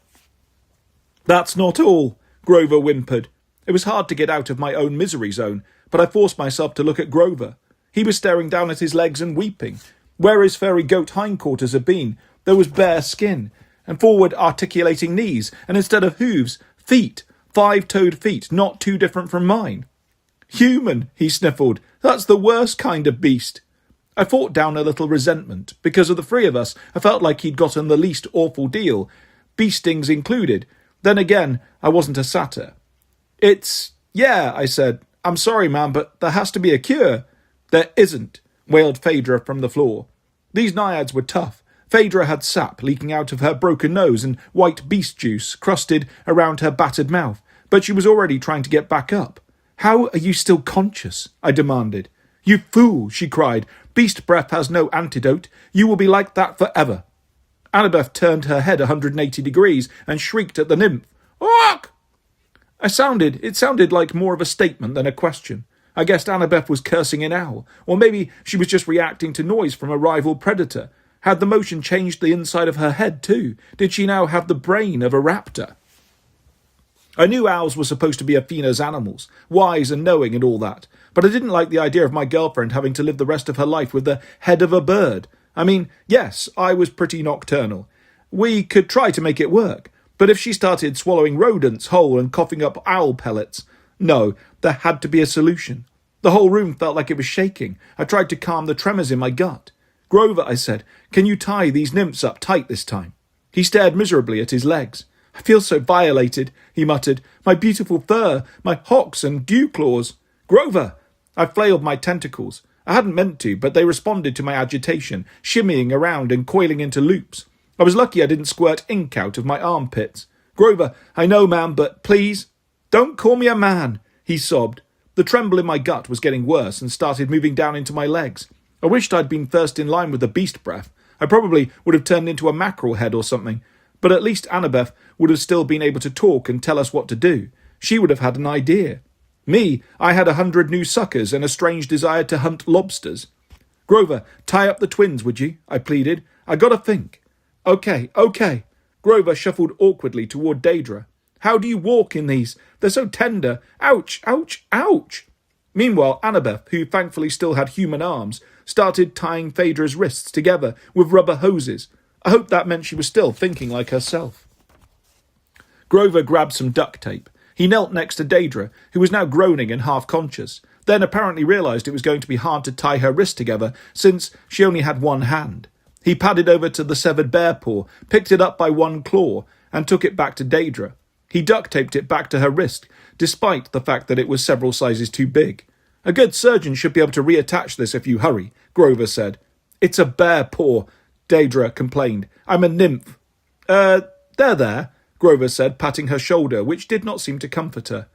"That's not all," Grover whimpered. It was hard to get out of my own misery zone, but I forced myself to look at Grover. He was staring down at his legs and weeping. Where his furry goat hindquarters had been, there was bare skin, and forward articulating knees, and instead of hooves, feet, 5-toed feet, not too different from mine. "Human," he sniffled. "That's the worst kind of beast." I fought down a little resentment. Because of the 3 of us, I felt like he'd gotten the least awful deal, bee stings included. Then again, I wasn't a satyr. Yeah, I said. "I'm sorry, man, but there has to be a cure." "There isn't," wailed Phaedra from the floor. These naiads were tough. Phaedra had sap leaking out of her broken nose and white beast juice crusted around her battered mouth, but she was already trying to get back up. "How are you still conscious?" I demanded. "You fool," she cried. "Beast breath has no antidote. You will be like that forever." Annabeth turned her head 180 degrees and shrieked at the nymph. "Awk!" It sounded like more of a statement than a question. I guessed Annabeth was cursing an owl, or maybe she was just reacting to noise from a rival predator. Had the motion changed the inside of her head too? Did she now have the brain of a raptor? I knew owls were supposed to be Athena's animals, wise and knowing and all that, but I didn't like the idea of my girlfriend having to live the rest of her life with the head of a bird. I mean, yes, I was pretty nocturnal. We could try to make it work, but if she started swallowing rodents whole and coughing up owl pellets, no, there had to be a solution. The whole room felt like it was shaking. I tried to calm the tremors in my gut. "Grover," I said, "can you tie these nymphs up tight this time?" He stared miserably at his legs. "I feel so violated," he muttered. "My beautiful fur, my hocks and dew claws." "Grover!" I flailed my tentacles. I hadn't meant to, but they responded to my agitation, shimmying around and coiling into loops. I was lucky I didn't squirt ink out of my armpits. "Grover, I know, man, but please." "Don't call me a man," he sobbed. The tremble in my gut was getting worse and started moving down into my legs. I wished I'd been first in line with the beast breath. I probably would have turned into a mackerel head or something. But at least Annabeth would have still been able to talk and tell us what to do. She would have had an idea. Me, I had 100 new suckers and a strange desire to hunt lobsters. "Grover, tie up the twins, would you?" I pleaded. "I gotta think." Okay. Grover shuffled awkwardly toward Daedra. "How do you walk in these? They're so tender. Ouch, ouch, ouch." Meanwhile, Annabeth, who thankfully still had human arms, started tying Phaedra's wrists together with rubber hoses. I hoped that meant she was still thinking like herself. Grover grabbed some duct tape. He knelt next to Daedra, who was now groaning and half-conscious, then apparently realised it was going to be hard to tie her wrists together since she only had one hand. He padded over to the severed bear paw, picked it up by one claw, and took it back to Daedra. He duct-taped it back to her wrist, despite the fact that it was several sizes too big. "A good surgeon should be able to reattach this if you hurry," Grover said. "It's a bear paw," Daedra complained. "I'm a nymph." There, Grover said, patting her shoulder, which did not seem to comfort her.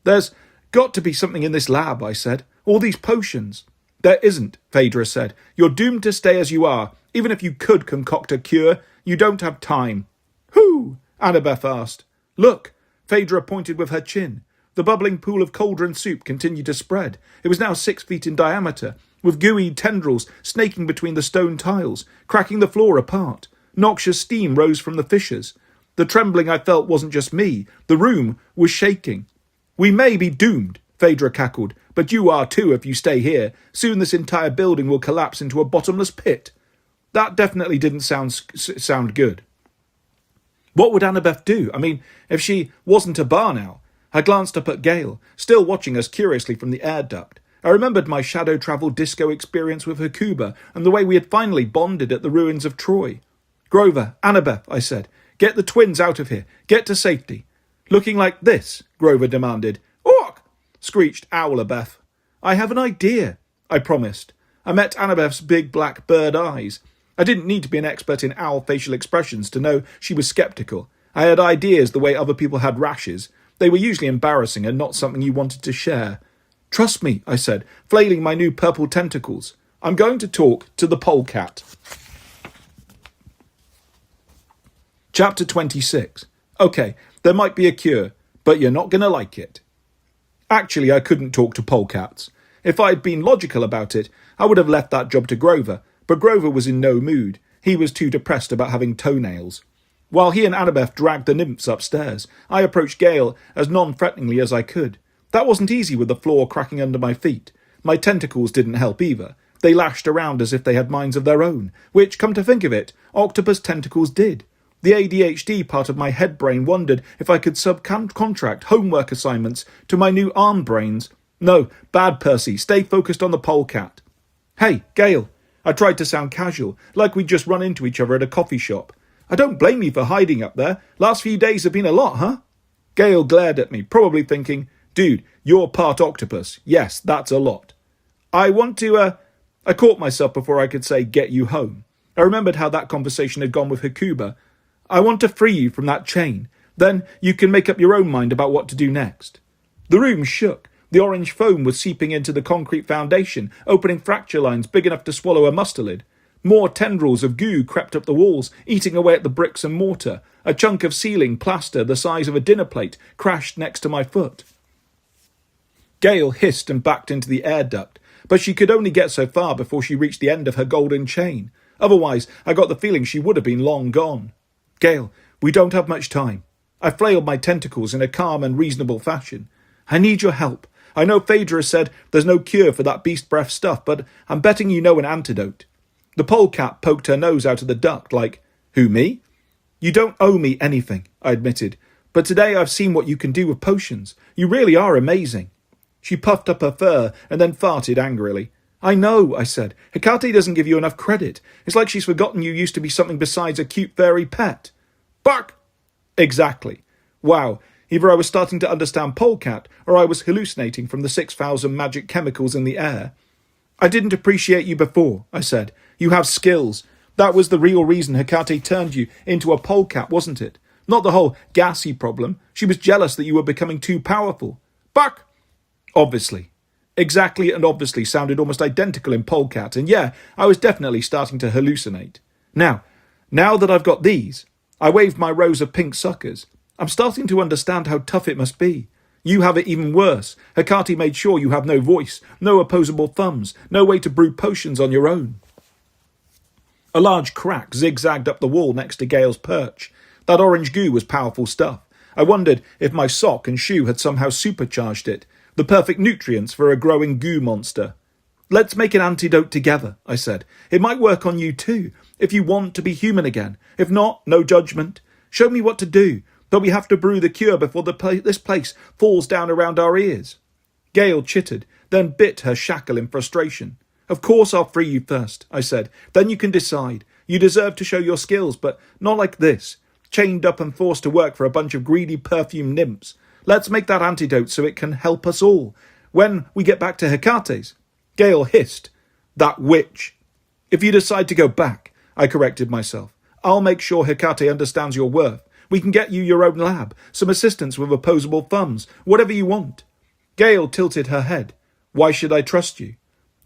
"There's got to be something in this lab," I said. "All these potions." "There isn't," Phaedra said. "You're doomed to stay as you are. Even if you could concoct a cure, you don't have time." "Who?" Annabeth asked. "Look," Phaedra pointed with her chin. The bubbling pool of cauldron soup continued to spread. It was now 6 feet in diameter, with gooey tendrils snaking between the stone tiles, cracking the floor apart. Noxious steam rose from the fissures. The trembling I felt wasn't just me. The room was shaking. "We may be doomed," Phaedra cackled. But you are too if you stay here. Soon this entire building will collapse into a bottomless pit. That definitely didn't sound good. What would Annabeth do? I mean, if she wasn't a bar now? I glanced up at Gale, still watching us curiously from the air duct. I remembered my shadow travel disco experience with Hecuba and the way we had finally bonded at the ruins of Troy. Grover, Annabeth, I said, get the twins out of here. Get to safety. Looking like this? Grover demanded. Ork! Screeched Owlabeth. I have an idea, I promised. I met Annabeth's big black bird eyes. I didn't need to be an expert in owl facial expressions to know she was sceptical. I had ideas the way other people had rashes. They were usually embarrassing and not something you wanted to share. Trust me, I said, flailing my new purple tentacles. I'm going to talk to the polecat. Chapter 26. Okay, there might be a cure, but you're not going to like it. Actually, I couldn't talk to polecats. If I had been logical about it, I would have left that job to Grover, but Grover was in no mood. He was too depressed about having toenails. While he and Annabeth dragged the nymphs upstairs, I approached Gale as non-threateningly as I could. That wasn't easy with the floor cracking under my feet. My tentacles didn't help either. They lashed around as if they had minds of their own, which, come to think of it, octopus tentacles did. The ADHD part of my head brain wondered if I could subcontract homework assignments to my new arm brains. No, bad Percy, stay focused on the polecat. Hey, Gale. I tried to sound casual, like we'd just run into each other at a coffee shop. I don't blame you for hiding up there. Last few days have been a lot, huh? Gale glared at me, probably thinking, dude, you're part octopus. Yes, that's a lot. I caught myself before I could say, get you home. I remembered how that conversation had gone with Hecuba. I want to free you from that chain. Then you can make up your own mind about what to do next. The room shook. The orange foam was seeping into the concrete foundation, opening fracture lines big enough to swallow a mustard. More tendrils of goo crept up the walls, eating away at the bricks and mortar. A chunk of ceiling plaster the size of a dinner plate crashed next to my foot. Gale hissed and backed into the air duct, but she could only get so far before she reached the end of her golden chain. Otherwise, I got the feeling she would have been long gone. Gale, we don't have much time. I flailed my tentacles in a calm and reasonable fashion. I need your help. I know Phaedra said there's no cure for that beast breath stuff, but I'm betting you know an antidote. The polecat poked her nose out of the duct like, who, me? You don't owe me anything, I admitted, but today I've seen what you can do with potions. You really are amazing. She puffed up her fur and then farted angrily. I know, I said. Hecate doesn't give you enough credit. It's like she's forgotten you used to be something besides a cute furry pet. Bark! Exactly. Wow. Either I was starting to understand polecat, or I was hallucinating from the 6,000 magic chemicals in the air. I didn't appreciate you before, I said. You have skills. That was the real reason Hecate turned you into a polecat, wasn't it? Not the whole gassy problem. She was jealous that you were becoming too powerful. Buck! Obviously. Exactly and obviously sounded almost identical in polecat, and yeah, I was definitely starting to hallucinate. Now that I've got these, I waved my rows of pink suckers. I'm starting to understand how tough it must be. You have it even worse. Hecate made sure you have no voice, no opposable thumbs, no way to brew potions on your own. A large crack zigzagged up the wall next to Gale's perch. That orange goo was powerful stuff. I wondered if my sock and shoe had somehow supercharged it, the perfect nutrients for a growing goo monster. Let's make an antidote together, I said. It might work on you too, if you want to be human again. If not, no judgment. Show me what to do. But we have to brew the cure before this place falls down around our ears. Gale chittered, then bit her shackle in frustration. Of course I'll free you first, I said. Then you can decide. You deserve to show your skills, but not like this. Chained up and forced to work for a bunch of greedy perfume nymphs. Let's make that antidote so it can help us all. When we get back to Hecate's. Gale hissed. That witch. If you decide to go back, I corrected myself. I'll make sure Hecate understands your worth. We can get you your own lab, some assistants with opposable thumbs, whatever you want. Gale tilted her head. Why should I trust you?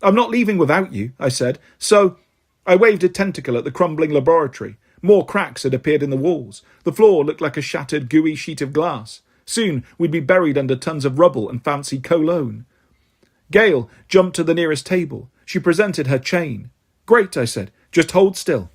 I'm not leaving without you, I said. So I waved a tentacle at the crumbling laboratory. More cracks had appeared in the walls. The floor looked like a shattered, gooey sheet of glass. Soon we'd be buried under tons of rubble and fancy cologne. Gale jumped to the nearest table. She presented her chain. Great, I said. Just hold still.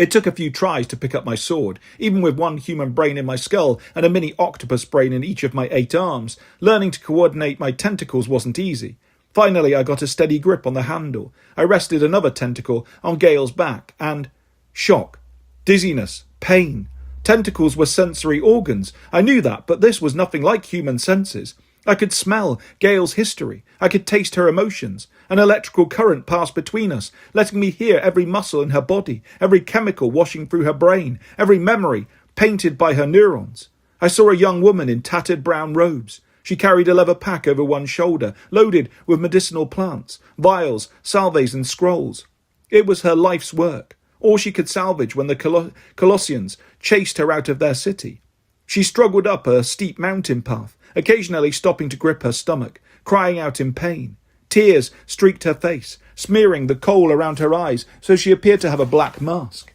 It took a few tries to pick up my sword, even with one human brain in my skull and a mini octopus brain in each of my 8 arms. Learning to coordinate my tentacles wasn't easy. Finally, I got a steady grip on the handle. I rested another tentacle on Gale's back, and shock, dizziness, pain. Tentacles were sensory organs. I knew that, but this was nothing like human senses. I could smell Gale's history. I could taste her emotions. An electrical current passed between us, letting me hear every muscle in her body, every chemical washing through her brain, every memory painted by her neurons. I saw a young woman in tattered brown robes. She carried a leather pack over one shoulder, loaded with medicinal plants, vials, salves and scrolls. It was her life's work, all she could salvage when the Colossians chased her out of their city. She struggled up a steep mountain path, occasionally stopping to grip her stomach, crying out in pain. Tears streaked her face, smearing the coal around her eyes so she appeared to have a black mask.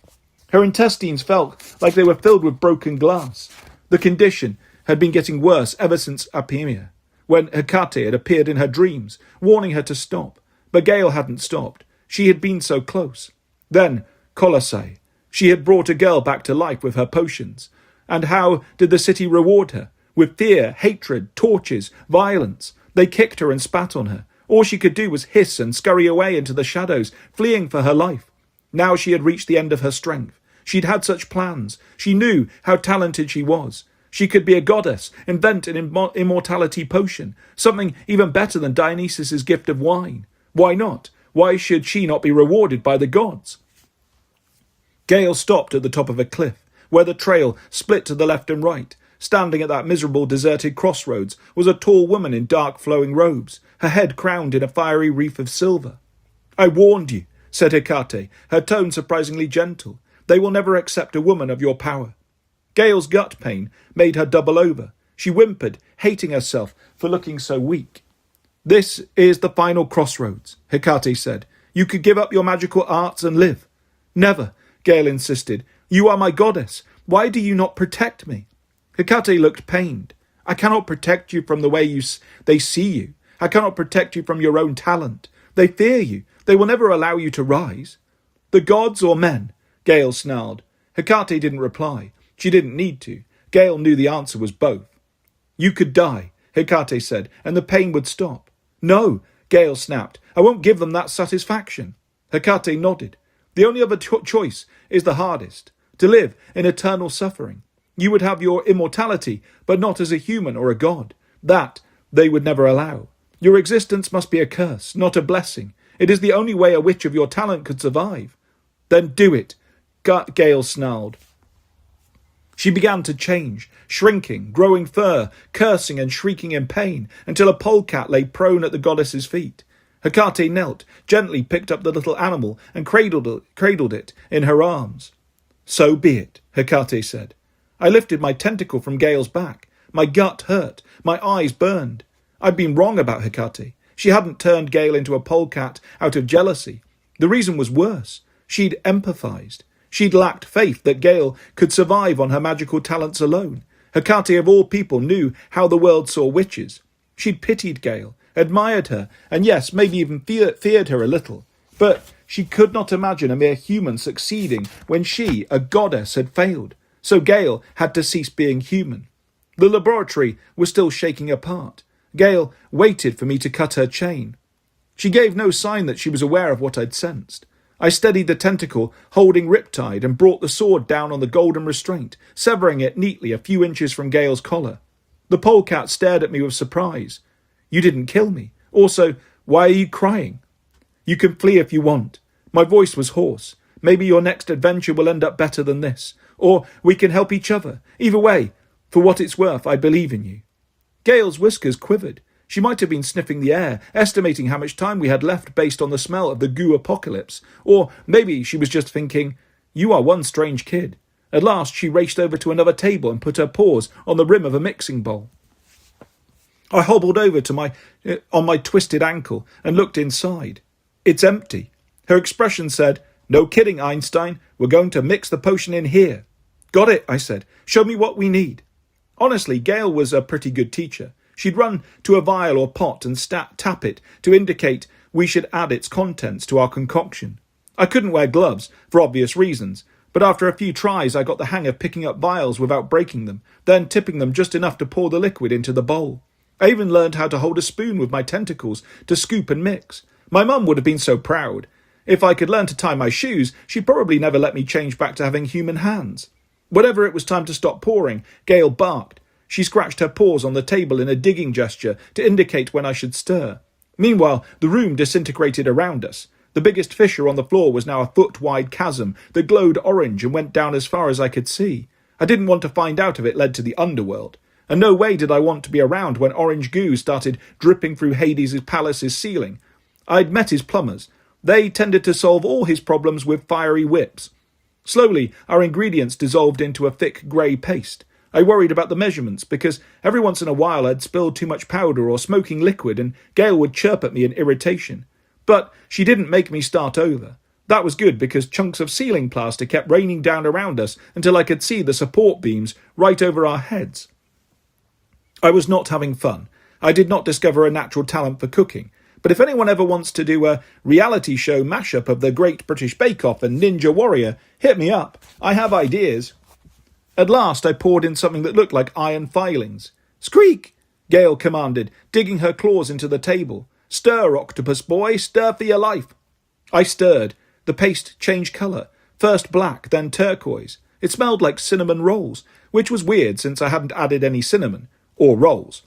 Her intestines felt like they were filled with broken glass. The condition had been getting worse ever since Apamea, when Hecate had appeared in her dreams, warning her to stop. But Gale hadn't stopped. She had been so close. Then, Colossae. She had brought a girl back to life with her potions. And how did the city reward her? With fear, hatred, torches, violence. They kicked her and spat on her. All she could do was hiss and scurry away into the shadows, fleeing for her life. Now she had reached the end of her strength. She'd had such plans. She knew how talented she was. She could be a goddess, invent an immortality potion, something even better than Dionysus's gift of wine. Why not? Why should she not be rewarded by the gods? Gale stopped at the top of a cliff, where the trail split to the left and right. Standing at that miserable deserted crossroads was a tall woman in dark flowing robes, her head crowned in a fiery wreath of silver. "I warned you," said Hecate, her tone surprisingly gentle. "They will never accept a woman of your power." Gale's gut pain made her double over. She whimpered, hating herself for looking so weak. "This is the final crossroads," Hecate said. "You could give up your magical arts and live." "Never," Gale insisted. "You are my goddess. Why do you not protect me?" Hecate looked pained. "I cannot protect you from the way they see you. I cannot protect you from your own talent. They fear you. They will never allow you to rise." "The gods or men?" Gale snarled. Hecate didn't reply. She didn't need to. Gale knew the answer was both. "You could die," Hecate said, "and the pain would stop." "No," Gale snapped. "I won't give them that satisfaction." Hecate nodded. "The only other choice is the hardest. To live in eternal suffering. You would have your immortality, but not as a human or a god. That they would never allow. Your existence must be a curse, not a blessing. It is the only way a witch of your talent could survive." "Then do it," Gale snarled. She began to change, shrinking, growing fur, cursing and shrieking in pain, until a polecat lay prone at the goddess's feet. Hecate knelt, gently picked up the little animal and cradled it in her arms. "So be it," Hecate said. I lifted my tentacle from Gale's back. My gut hurt. My eyes burned. I'd been wrong about Hecate. She hadn't turned Gale into a polecat out of jealousy. The reason was worse. She'd empathized. She'd lacked faith that Gale could survive on her magical talents alone. Hecate of all people knew how the world saw witches. She'd pitied Gale, admired her, and yes, maybe even feared her a little. But she could not imagine a mere human succeeding when she, a goddess, had failed. So Gale had to cease being human. The laboratory was still shaking apart. Gale waited for me to cut her chain. She gave no sign that she was aware of what I'd sensed. I steadied the tentacle, holding Riptide, and brought the sword down on the golden restraint, severing it neatly a few inches from Gale's collar. The polecat stared at me with surprise. "You didn't kill me. Also, why are you crying?" "You can flee if you want." My voice was hoarse. "Maybe your next adventure will end up better than this. Or we can help each other. Either way, for what it's worth, I believe in you." Gale's whiskers quivered. She might have been sniffing the air, estimating how much time we had left based on the smell of the goo apocalypse. Or maybe she was just thinking, "You are one strange kid." At last she raced over to another table and put her paws on the rim of a mixing bowl. I hobbled over on my twisted ankle and looked inside. It's empty. Her expression said, "No kidding, Einstein. We're going to mix the potion in here." "Got it," I said. "Show me what we need." Honestly, Gale was a pretty good teacher. She'd run to a vial or pot and tap it to indicate we should add its contents to our concoction. I couldn't wear gloves, for obvious reasons, But after a few tries, I got the hang of picking up vials without breaking them, then tipping them just enough to pour the liquid into the bowl. I even learned how to hold a spoon with my tentacles to scoop and mix. My mum would have been so proud. If I could learn to tie my shoes, she'd probably never let me change back to having human hands. Whenever it was time to stop pouring, Gail barked. She scratched her paws on the table in a digging gesture to indicate when I should stir. Meanwhile, the room disintegrated around us. The biggest fissure on the floor was now a foot-wide chasm that glowed orange and went down as far as I could see. I didn't want to find out if it led to the underworld. And no way did I want to be around when orange goo started dripping through Hades' palace's ceiling. I'd met his plumbers. They tended to solve all his problems with fiery whips. Slowly, our ingredients dissolved into a thick grey paste. I worried about the measurements because every once in a while I'd spilled too much powder or smoking liquid and Gail would chirp at me in irritation. But she didn't make me start over. That was good because chunks of ceiling plaster kept raining down around us until I could see the support beams right over our heads. I was not having fun. I did not discover a natural talent for cooking. But if anyone ever wants to do a reality show mashup of the Great British Bake Off and Ninja Warrior, hit me up. I have ideas. At last I poured in something that looked like iron filings. Squeak! Gail commanded, digging her claws into the table. Stir, octopus boy, stir for your life. I stirred. The paste changed colour, first black, then turquoise. It smelled like cinnamon rolls, which was weird since I hadn't added any cinnamon. Or rolls.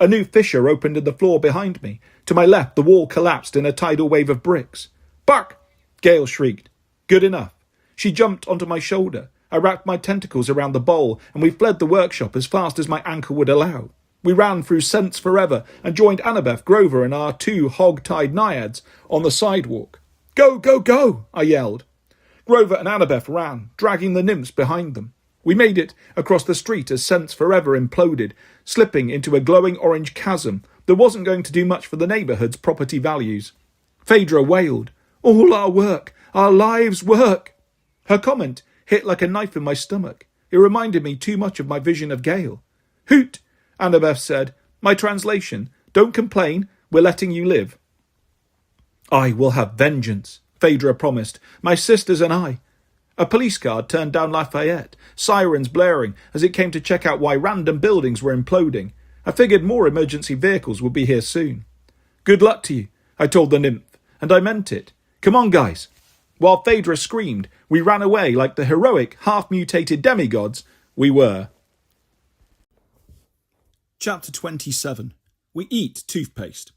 A new fissure opened in the floor behind me. To my left, the wall collapsed in a tidal wave of bricks. Bark! Gail shrieked. Good enough. She jumped onto my shoulder. I wrapped my tentacles around the bowl, and we fled the workshop as fast as my ankle would allow. We ran through scents forever and joined Annabeth, Grover, and our 2 hog-tied naiads on the sidewalk. Go, go, go! I yelled. Grover and Annabeth ran, dragging the nymphs behind them. We made it across the street as Scents Forever imploded, slipping into a glowing orange chasm that wasn't going to do much for the neighbourhood's property values. Phaedra wailed, All our work, our lives' work. Her comment hit like a knife in my stomach. It reminded me too much of my vision of Gail. Hoot, Annabeth said. My translation, don't complain, we're letting you live. I will have vengeance, Phaedra promised, my sisters and I. A police car turned down Lafayette, sirens blaring as it came to check out why random buildings were imploding. I figured more emergency vehicles would be here soon. Good luck to you, I told the nymph, and I meant it. Come on, guys. While Phaedra screamed, we ran away like the heroic, half-mutated demigods we were. Chapter 27. We eat toothpaste.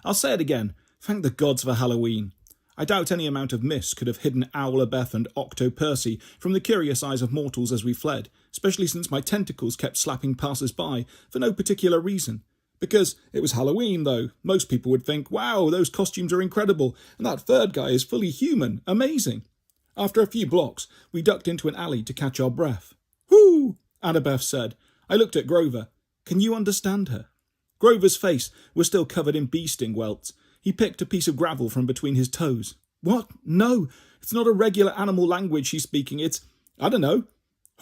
I'll say it again. Thank the gods for Halloween. I doubt any amount of mist could have hidden Owlabeth and Octo Percy from the curious eyes of mortals as we fled, especially since my tentacles kept slapping passers-by for no particular reason. Because it was Halloween, though. Most people would think, wow, those costumes are incredible, and that third guy is fully human. Amazing. After a few blocks, we ducked into an alley to catch our breath. Whoo! Annabeth said. I looked at Grover. Can you understand her? Grover's face was still covered in bee-sting welts. He picked a piece of gravel from between his toes. What? No, it's not a regular animal language she's speaking. It's, I don't know.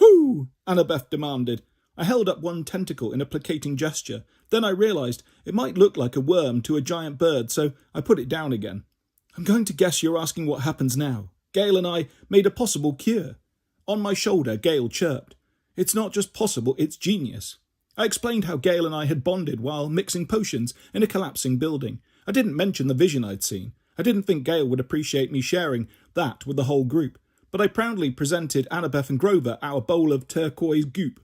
Whoo! Annabeth demanded. I held up one tentacle in a placating gesture. Then I realised it might look like a worm to a giant bird, so I put it down again. I'm going to guess you're asking what happens now. Gail and I made a possible cure. On my shoulder, Gail chirped. It's not just possible, it's genius. I explained how Gail and I had bonded while mixing potions in a collapsing building. I didn't mention the vision I'd seen. I didn't think Gail would appreciate me sharing that with the whole group, but I proudly presented Annabeth and Grover our bowl of turquoise goop.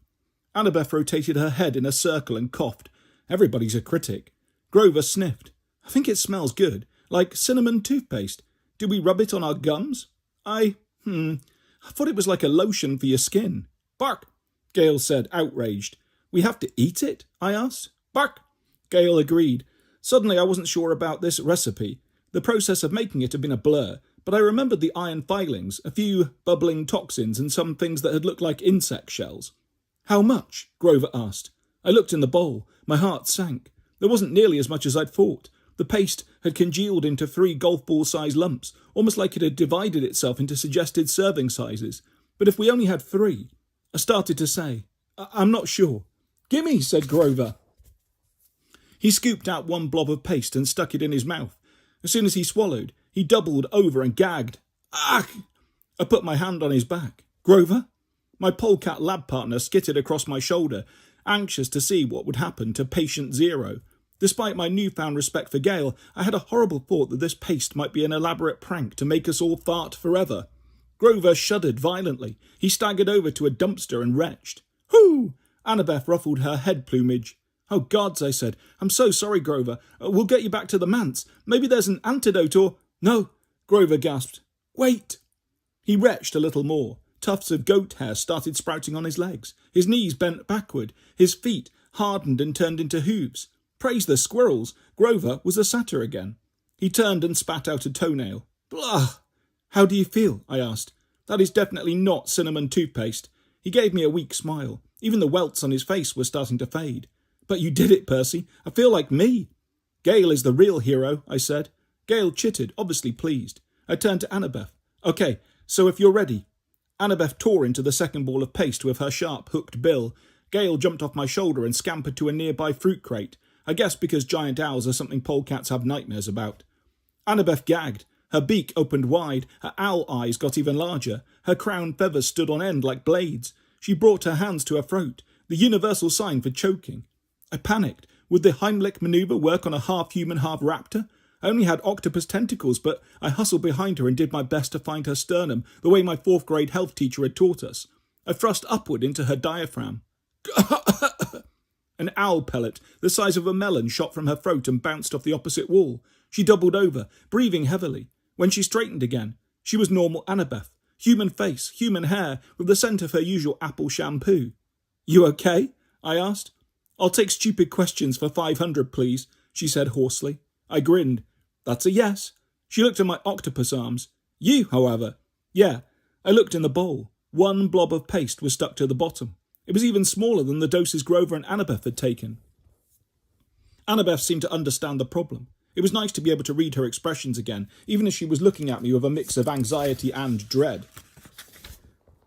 Annabeth rotated her head in a circle and coughed. Everybody's a critic. Grover sniffed. I think it smells good, like cinnamon toothpaste. Do we rub it on our gums? I thought it was like a lotion for your skin. Bark, Gail said, outraged. We have to eat it? I asked. Bark, Gail agreed. Suddenly I wasn't sure about this recipe. The process of making it had been a blur, but I remembered the iron filings, a few bubbling toxins, and some things that had looked like insect shells. How much? Grover asked. I looked in the bowl. My heart sank. There wasn't nearly as much as I'd thought. The paste had congealed into 3 golf ball-sized lumps, almost like it had divided itself into suggested serving sizes. But if we only had 3... I started to say, I'm not sure. Gimme, said Grover. He scooped out one blob of paste and stuck it in his mouth. As soon as he swallowed, he doubled over and gagged. Ah! I put my hand on his back. Grover? My polecat lab partner skittered across my shoulder, anxious to see what would happen to patient zero. Despite my newfound respect for Gale, I had a horrible thought that this paste might be an elaborate prank to make us all fart forever. Grover shuddered violently. He staggered over to a dumpster and retched. Hoo! Annabeth ruffled her head plumage. Oh, gods, I said. I'm so sorry, Grover. We'll get you back to the manse. Maybe there's an antidote or... No, Grover gasped. Wait! He retched a little more. Tufts of goat hair started sprouting on his legs. His knees bent backward. His feet hardened and turned into hooves. Praise the squirrels! Grover was a satyr again. He turned and spat out a toenail. Blah! How do you feel? I asked. That is definitely not cinnamon toothpaste. He gave me a weak smile. Even the welts on his face were starting to fade. But you did it, Percy. I feel like me. Gale is the real hero, I said. Gale chittered, obviously pleased. I turned to Annabeth. Okay, so if you're ready. Annabeth tore into the second ball of paste with her sharp, hooked bill. Gale jumped off my shoulder and scampered to a nearby fruit crate. I guess because giant owls are something polecats have nightmares about. Annabeth gagged. Her beak opened wide. Her owl eyes got even larger. Her crown feathers stood on end like blades. She brought her hands to her throat, the universal sign for choking. I panicked. Would the Heimlich manoeuvre work on a half-human, half-raptor? I only had octopus tentacles, but I hustled behind her and did my best to find her sternum, the way my fourth-grade health teacher had taught us. I thrust upward into her diaphragm. An owl pellet, the size of a melon, shot from her throat and bounced off the opposite wall. She doubled over, breathing heavily. When she straightened again, she was normal Annabeth. Human face, human hair, with the scent of her usual apple shampoo. You okay? I asked. I'll take stupid questions for 500, please, she said hoarsely. I grinned. That's a yes. She looked at my octopus arms. You, however. Yeah. I looked in the bowl. One blob of paste was stuck to the bottom. It was even smaller than the doses Grover and Annabeth had taken. Annabeth seemed to understand the problem. It was nice to be able to read her expressions again, even as she was looking at me with a mix of anxiety and dread.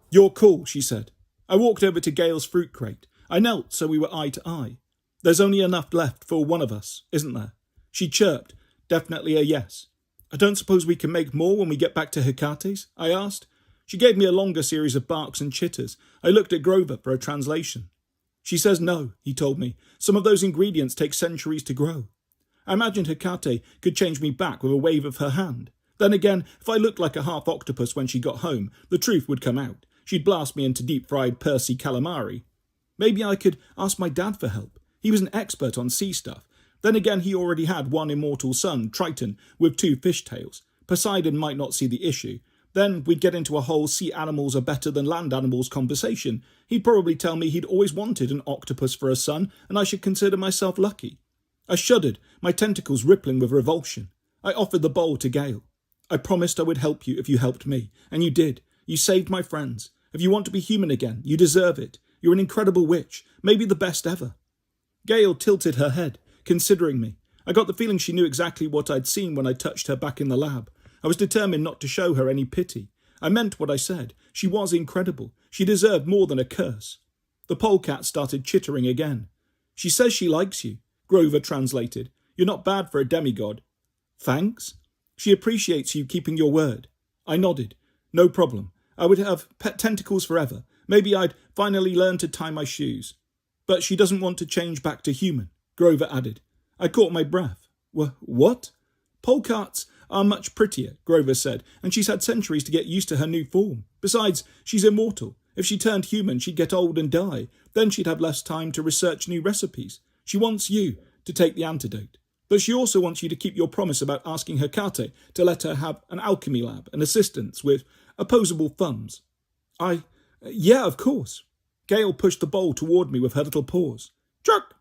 You're cool, she said. I walked over to Gale's fruit crate. I knelt so we were eye to eye. There's only enough left for one of us, isn't there? She chirped. Definitely a yes. I don't suppose we can make more when we get back to Hecate's? I asked. She gave me a longer series of barks and chitters. I looked at Grover for a translation. She says no, he told me. Some of those ingredients take centuries to grow. I imagined Hecate could change me back with a wave of her hand. Then again, if I looked like a half-octopus when she got home, the truth would come out. She'd blast me into deep-fried Percy calamari. Maybe I could ask my dad for help. He was an expert on sea stuff. Then again, he already had one immortal son, Triton, with 2 fishtails. Poseidon might not see the issue. Then we'd get into a whole sea animals are better than land animals conversation. He'd probably tell me he'd always wanted an octopus for a son, and I should consider myself lucky. I shuddered, my tentacles rippling with revulsion. I offered the bowl to Gale. I promised I would help you if you helped me, and you did. You saved my friends. If you want to be human again, you deserve it. You're an incredible witch, maybe the best ever. Gale tilted her head, considering me. I got the feeling she knew exactly what I'd seen when I touched her back in the lab. I was determined not to show her any pity. I meant what I said. She was incredible. She deserved more than a curse. The polecat started chittering again. She says she likes you, Grover translated. You're not bad for a demigod. Thanks. She appreciates you keeping your word. I nodded. No problem. I would have pet tentacles forever. Maybe I'd finally learn to tie my shoes. But she doesn't want to change back to human, Grover added. I caught my breath. What? Polecats are much prettier, Grover said, and she's had centuries to get used to her new form. Besides, she's immortal. If she turned human, she'd get old and die. Then she'd have less time to research new recipes. She wants you to take the antidote. But she also wants you to keep your promise about asking Hecate to let her have an alchemy lab and assistants with opposable thumbs. Yeah, of course. Gale pushed the bowl toward me with her little paws. Chuck!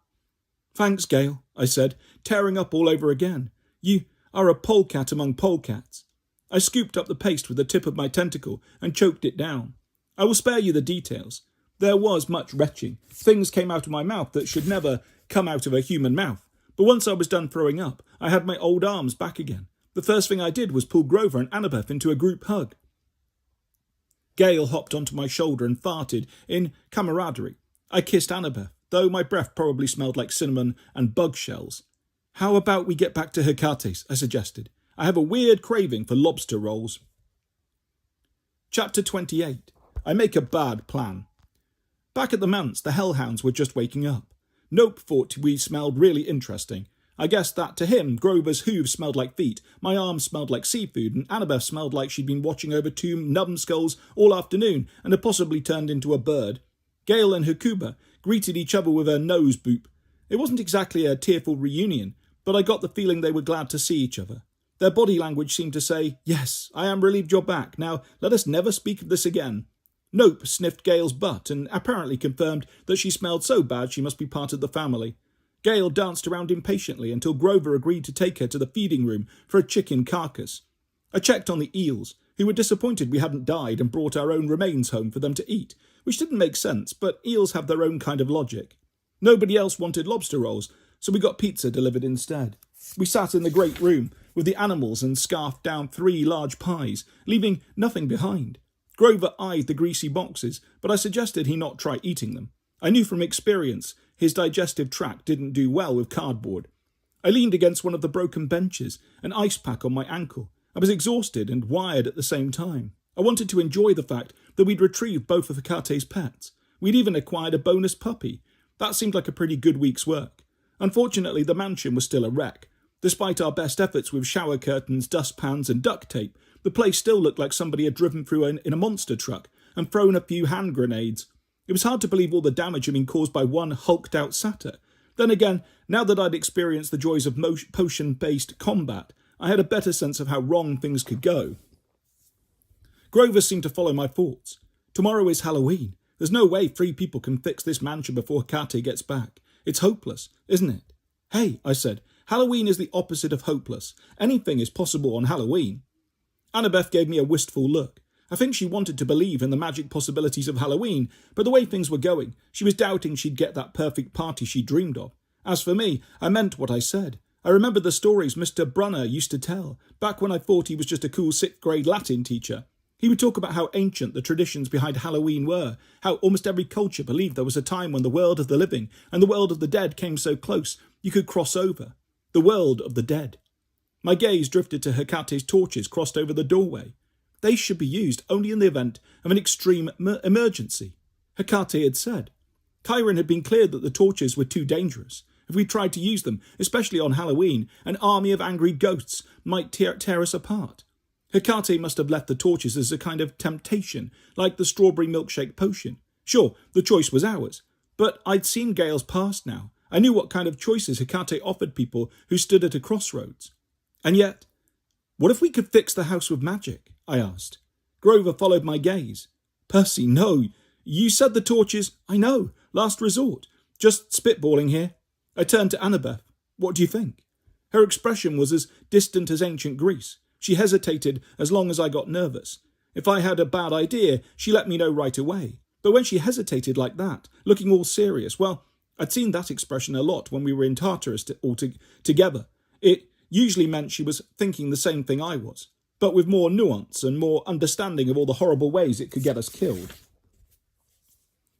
Thanks, Gale, I said, tearing up all over again. You are a polecat among polecats. I scooped up the paste with the tip of my tentacle and choked it down. I will spare you the details. There was much retching. Things came out of my mouth that should never come out of a human mouth. But once I was done throwing up, I had my old arms back again. The first thing I did was pull Grover and Annabeth into a group hug. Gale hopped onto my shoulder and farted in camaraderie. I kissed Annabeth, though my breath probably smelled like cinnamon and bug shells. How about we get back to Hecate's, I suggested. I have a weird craving for lobster rolls. Chapter 28. I make a bad plan. Back at the manse, the hellhounds were just waking up. Nope thought we smelled really interesting. I guessed that to him, Grover's hooves smelled like feet, my arms smelled like seafood, and Annabeth smelled like she'd been watching over two numbskulls all afternoon and had possibly turned into a bird. Gale and Hecuba greeted each other with a nose boop. It wasn't exactly a tearful reunion, but I got the feeling they were glad to see each other. Their body language seemed to say, "Yes, I am relieved you're back. Now let us never speak of this again." Nope sniffed Gale's butt and apparently confirmed that she smelled so bad she must be part of the family. Gale danced around impatiently until Grover agreed to take her to the feeding room for a chicken carcass. I checked on the eels, who were disappointed we hadn't died and brought our own remains home for them to eat, which didn't make sense, but eels have their own kind of logic. Nobody else wanted lobster rolls, so we got pizza delivered instead. We sat in the great room with the animals and scarfed down 3 large pies, leaving nothing behind. Grover eyed the greasy boxes, but I suggested he not try eating them. I knew from experience his digestive tract didn't do well with cardboard. I leaned against one of the broken benches, an ice pack on my ankle. I was exhausted and wired at the same time. I wanted to enjoy the fact that we'd retrieved both of Hecate's pets. We'd even acquired a bonus puppy. That seemed like a pretty good week's work. Unfortunately, the mansion was still a wreck. Despite our best efforts with shower curtains, dustpans and duct tape, the place still looked like somebody had driven through in a monster truck and thrown a few hand grenades. It was hard to believe all the damage had been caused by one hulked-out satyr. Then again, now that I'd experienced the joys of potion-based combat, I had a better sense of how wrong things could go. Grover seemed to follow my thoughts. Tomorrow is Halloween. There's no way 3 people can fix this mansion before Hecate gets back. It's hopeless, isn't it? Hey, I said, Halloween is the opposite of hopeless. Anything is possible on Halloween. Annabeth gave me a wistful look. I think she wanted to believe in the magic possibilities of Halloween, but the way things were going, she was doubting she'd get that perfect party she dreamed of. As for me, I meant what I said. I remembered the stories Mr. Brunner used to tell, back when I thought he was just a cool 6th grade Latin teacher. He would talk about how ancient the traditions behind Halloween were, how almost every culture believed there was a time when the world of the living and the world of the dead came so close you could cross over. The world of the dead. My gaze drifted to Hecate's torches crossed over the doorway. They should be used only in the event of an extreme emergency, Hecate had said. Chiron had been clear that the torches were too dangerous. If we tried to use them, especially on Halloween, an army of angry ghosts might tear us apart. Hecate must have left the torches as a kind of temptation, like the strawberry milkshake potion. Sure, the choice was ours, but I'd seen Gale's past now. I knew what kind of choices Hecate offered people who stood at a crossroads. And yet, what if we could fix the house with magic? I asked. Grover followed my gaze. Percy, no. You said the torches. I know. Last resort. Just spitballing here. I turned to Annabeth. What do you think? Her expression was as distant as ancient Greece. She hesitated as long as I got nervous. If I had a bad idea, she let me know right away. But when she hesitated like that, looking all serious, well, I'd seen that expression a lot when we were in Tartarus together. It usually meant she was thinking the same thing I was, but with more nuance and more understanding of all the horrible ways it could get us killed.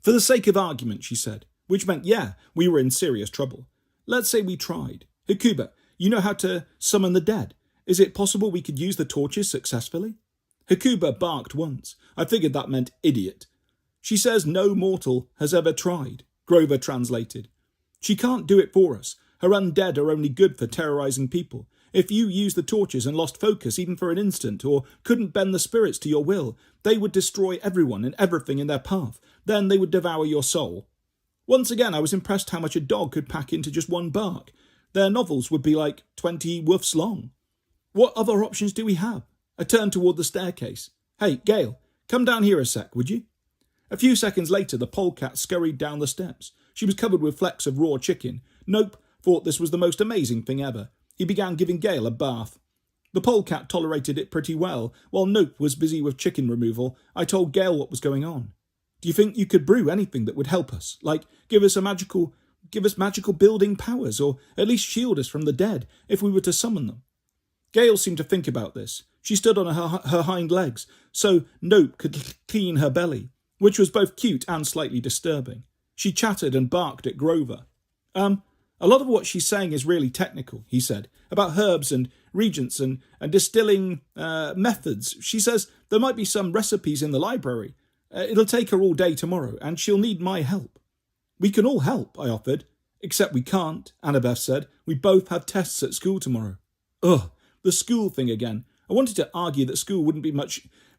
For the sake of argument, she said, which meant, yeah, we were in serious trouble. Let's say we tried. Hecuba, you know how to summon the dead. Is it possible we could use the torches successfully? Hecuba barked once. I figured that meant idiot. She says no mortal has ever tried, Grover translated. She can't do it for us. Her undead are only good for terrorizing people. If you used the torches and lost focus even for an instant, or couldn't bend the spirits to your will, they would destroy everyone and everything in their path. Then they would devour your soul. Once again, I was impressed how much a dog could pack into just one bark. Their novels would be like 20 woofs long. What other options do we have? I turned toward the staircase. Hey, Gale, come down here a sec, would you? A few seconds later, the polecat scurried down the steps. She was covered with flecks of raw chicken. Nope thought this was the most amazing thing ever. He began giving Gale a bath. The polecat tolerated it pretty well. While Nope was busy with chicken removal, I told Gale what was going on. Do you think you could brew anything that would help us? Like, give us magical building powers, or at least shield us from the dead, if we were to summon them? Gale seemed to think about this. She stood on her hind legs, so Nope could clean her belly, which was both cute and slightly disturbing. She chattered and barked at Grover. A lot of what she's saying is really technical, he said, about herbs and reagents and distilling methods. She says there might be some recipes in the library. It'll take her all day tomorrow, and she'll need my help. We can all help, I offered. Except we can't, Annabeth said. We both have tests at school tomorrow. Ugh, the school thing again. I wanted to argue that school wouldn't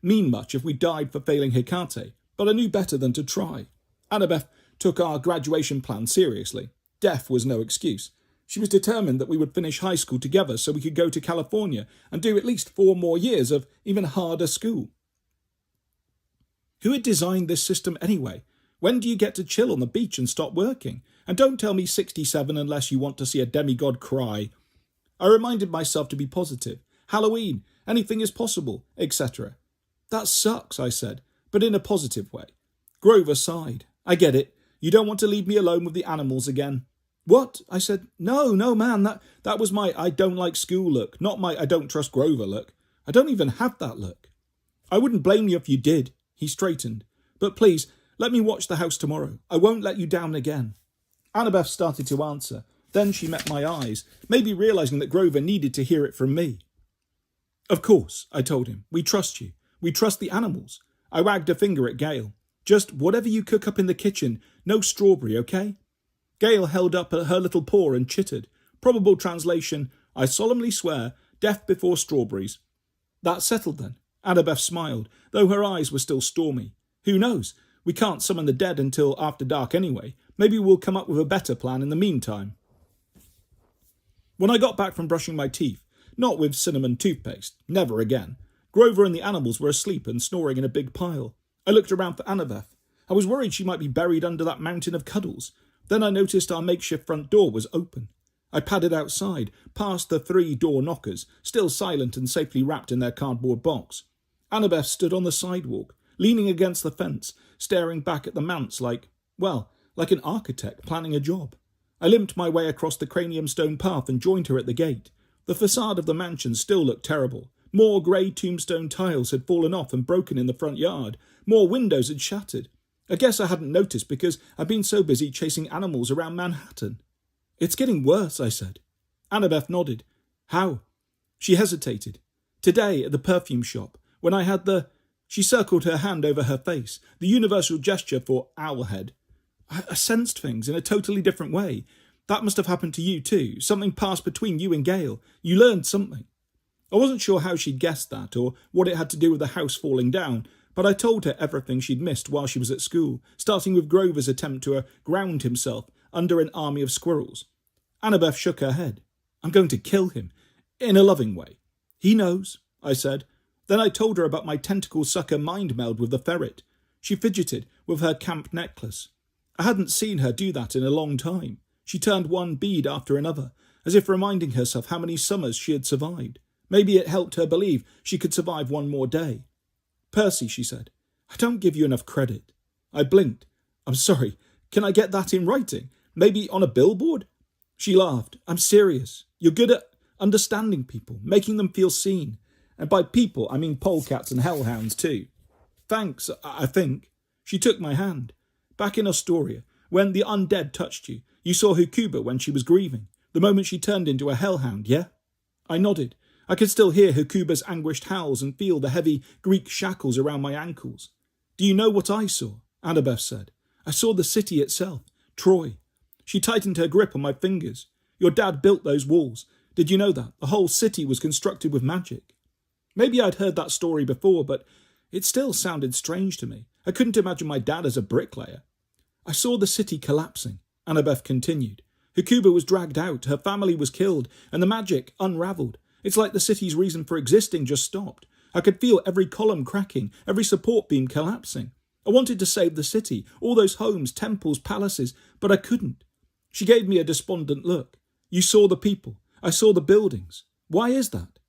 mean much if we died for failing Hecate, but I knew better than to try. Annabeth took our graduation plan seriously. Death was no excuse. She was determined that we would finish high school together so we could go to California and do at least 4 more years of even harder school. Who had designed this system anyway? When do you get to chill on the beach and stop working? And don't tell me 67 unless you want to see a demigod cry. I reminded myself to be positive. Halloween, anything is possible, etc. That sucks, I said, but in a positive way. Grover sighed. I get it. You don't want to leave me alone with the animals again. What? I said, no, man, that was my I don't like school look, not my I don't trust Grover look. I don't even have that look. I wouldn't blame you if you did. He straightened. But please, let me watch the house tomorrow. I won't let you down again. Annabeth started to answer. Then she met my eyes, maybe realising that Grover needed to hear it from me. Of course, I told him. We trust you. We trust the animals. I wagged a finger at Gail. Just whatever you cook up in the kitchen, no strawberry, okay? Gail held up her little paw and chittered. Probable translation, I solemnly swear, death before strawberries. That settled then. Annabeth smiled, though her eyes were still stormy. Who knows? We can't summon the dead until after dark anyway. Maybe we'll come up with a better plan in the meantime. When I got back from brushing my teeth, not with cinnamon toothpaste, never again, Grover and the animals were asleep and snoring in a big pile. I looked around for Annabeth. I was worried she might be buried under that mountain of cuddles. Then I noticed our makeshift front door was open. I padded outside, past the 3 door knockers, still silent and safely wrapped in their cardboard box. Annabeth stood on the sidewalk, leaning against the fence, staring back at the manse like an architect planning a job. I limped my way across the cranium stone path and joined her at the gate. The facade of the mansion still looked terrible. More grey tombstone tiles had fallen off and broken in the front yard. More windows had shattered. I guess I hadn't noticed because I'd been so busy chasing animals around Manhattan. It's getting worse, I said. Annabeth nodded. How? She hesitated. Today at the perfume shop, when I had the... She circled her hand over her face, the universal gesture for owlhead. I sensed things in a totally different way. That must have happened to you too. Something passed between you and Gail. You learned something. I wasn't sure how she'd guessed that or what it had to do with the house falling down, but I told her everything she'd missed while she was at school, starting with Grover's attempt to ground himself under an army of squirrels. Annabeth shook her head. I'm going to kill him, in a loving way. He knows, I said. Then I told her about my tentacle-sucker mind meld with the ferret. She fidgeted with her camp necklace. I hadn't seen her do that in a long time. She turned one bead after another, as if reminding herself how many summers she had survived. Maybe it helped her believe she could survive one more day. Percy, she said, I don't give you enough credit. I blinked. I'm sorry. Can I get that in writing? Maybe on a billboard? She laughed. I'm serious. You're good at understanding people, making them feel seen. And by people, I mean polecats and hellhounds too. Thanks, I think. She took my hand. Back in Astoria, when the undead touched you, you saw Hukuba when she was grieving, the moment she turned into a hellhound, yeah? I nodded. I could still hear Hukuba's anguished howls and feel the heavy Greek shackles around my ankles. Do you know what I saw? Annabeth said. I saw the city itself, Troy. She tightened her grip on my fingers. Your dad built those walls. Did you know that? The whole city was constructed with magic. Maybe I'd heard that story before, but it still sounded strange to me. I couldn't imagine my dad as a bricklayer. I saw the city collapsing, Annabeth continued. Hukuba was dragged out, her family was killed, and the magic unravelled. It's like the city's reason for existing just stopped. I could feel every column cracking, every support beam collapsing. I wanted to save the city, all those homes, temples, palaces, but I couldn't. She gave me a despondent look. You saw the people. I saw the buildings. Why is that?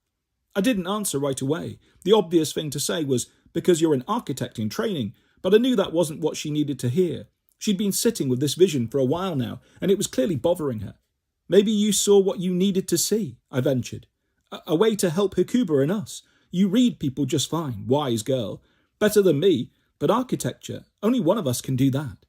I didn't answer right away. The obvious thing to say was, because you're an architect in training, but I knew that wasn't what she needed to hear. She'd been sitting with this vision for a while now, and it was clearly bothering her. Maybe you saw what you needed to see, I ventured. A way to help Hukuba and us. You read people just fine, wise girl. Better than me, but architecture, only one of us can do that.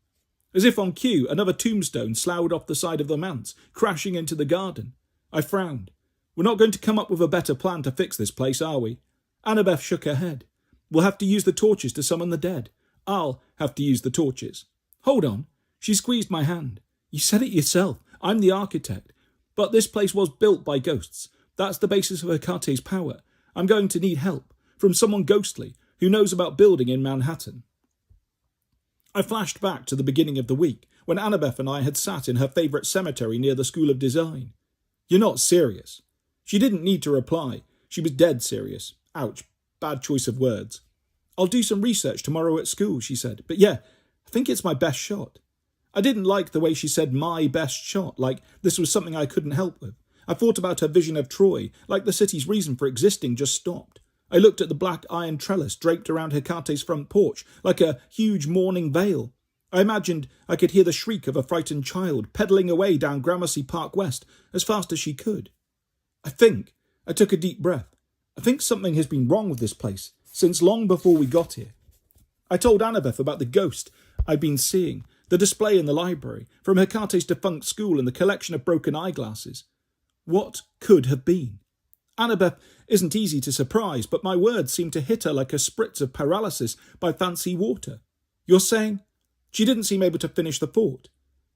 As if on cue, another tombstone sloughed off the side of the manse, crashing into the garden. I frowned. We're not going to come up with a better plan to fix this place, are we? Annabeth shook her head. We'll have to use the torches to summon the dead. I'll have to use the torches. Hold on. She squeezed my hand. You said it yourself. I'm the architect. But this place was built by ghosts. That's the basis of Hecate's power. I'm going to need help from someone ghostly who knows about building in Manhattan. I flashed back to the beginning of the week when Annabeth and I had sat in her favourite cemetery near the School of Design. You're not serious. She didn't need to reply. She was dead serious. Ouch, bad choice of words. I'll do some research tomorrow at school, she said. But yeah, I think it's my best shot. I didn't like the way she said my best shot, like this was something I couldn't help with. I thought about her vision of Troy, like the city's reason for existing just stopped. I looked at the black iron trellis draped around Hecate's front porch, like a huge mourning veil. I imagined I could hear the shriek of a frightened child pedalling away down Gramercy Park West as fast as she could. I took a deep breath. I think something has been wrong with this place since long before we got here. I told Annabeth about the ghost I'd been seeing, the display in the library, from Hecate's defunct school and the collection of broken eyeglasses. What could have been? Annabeth isn't easy to surprise, but my words seemed to hit her like a spritz of paralysis by fancy water. You're saying? She didn't seem able to finish the thought.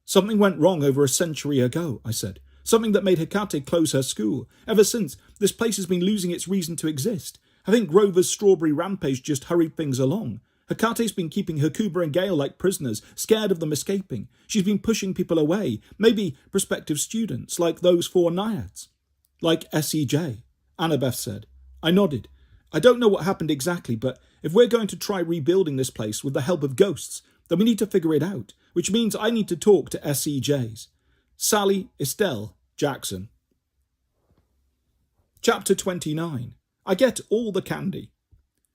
Something went wrong over a century ago, I said. Something that made Hecate close her school. Ever since, this place has been losing its reason to exist. I think Grover's strawberry rampage just hurried things along. Hecate's been keeping Hecuba and Gale like prisoners, scared of them escaping. She's been pushing people away, maybe prospective students, like those 4 naiads. Like SEJ, Annabeth said. I nodded. I don't know what happened exactly, but if we're going to try rebuilding this place with the help of ghosts, then we need to figure it out, which means I need to talk to SEJs. Sally Estelle Jackson. Chapter 29. I get all the candy.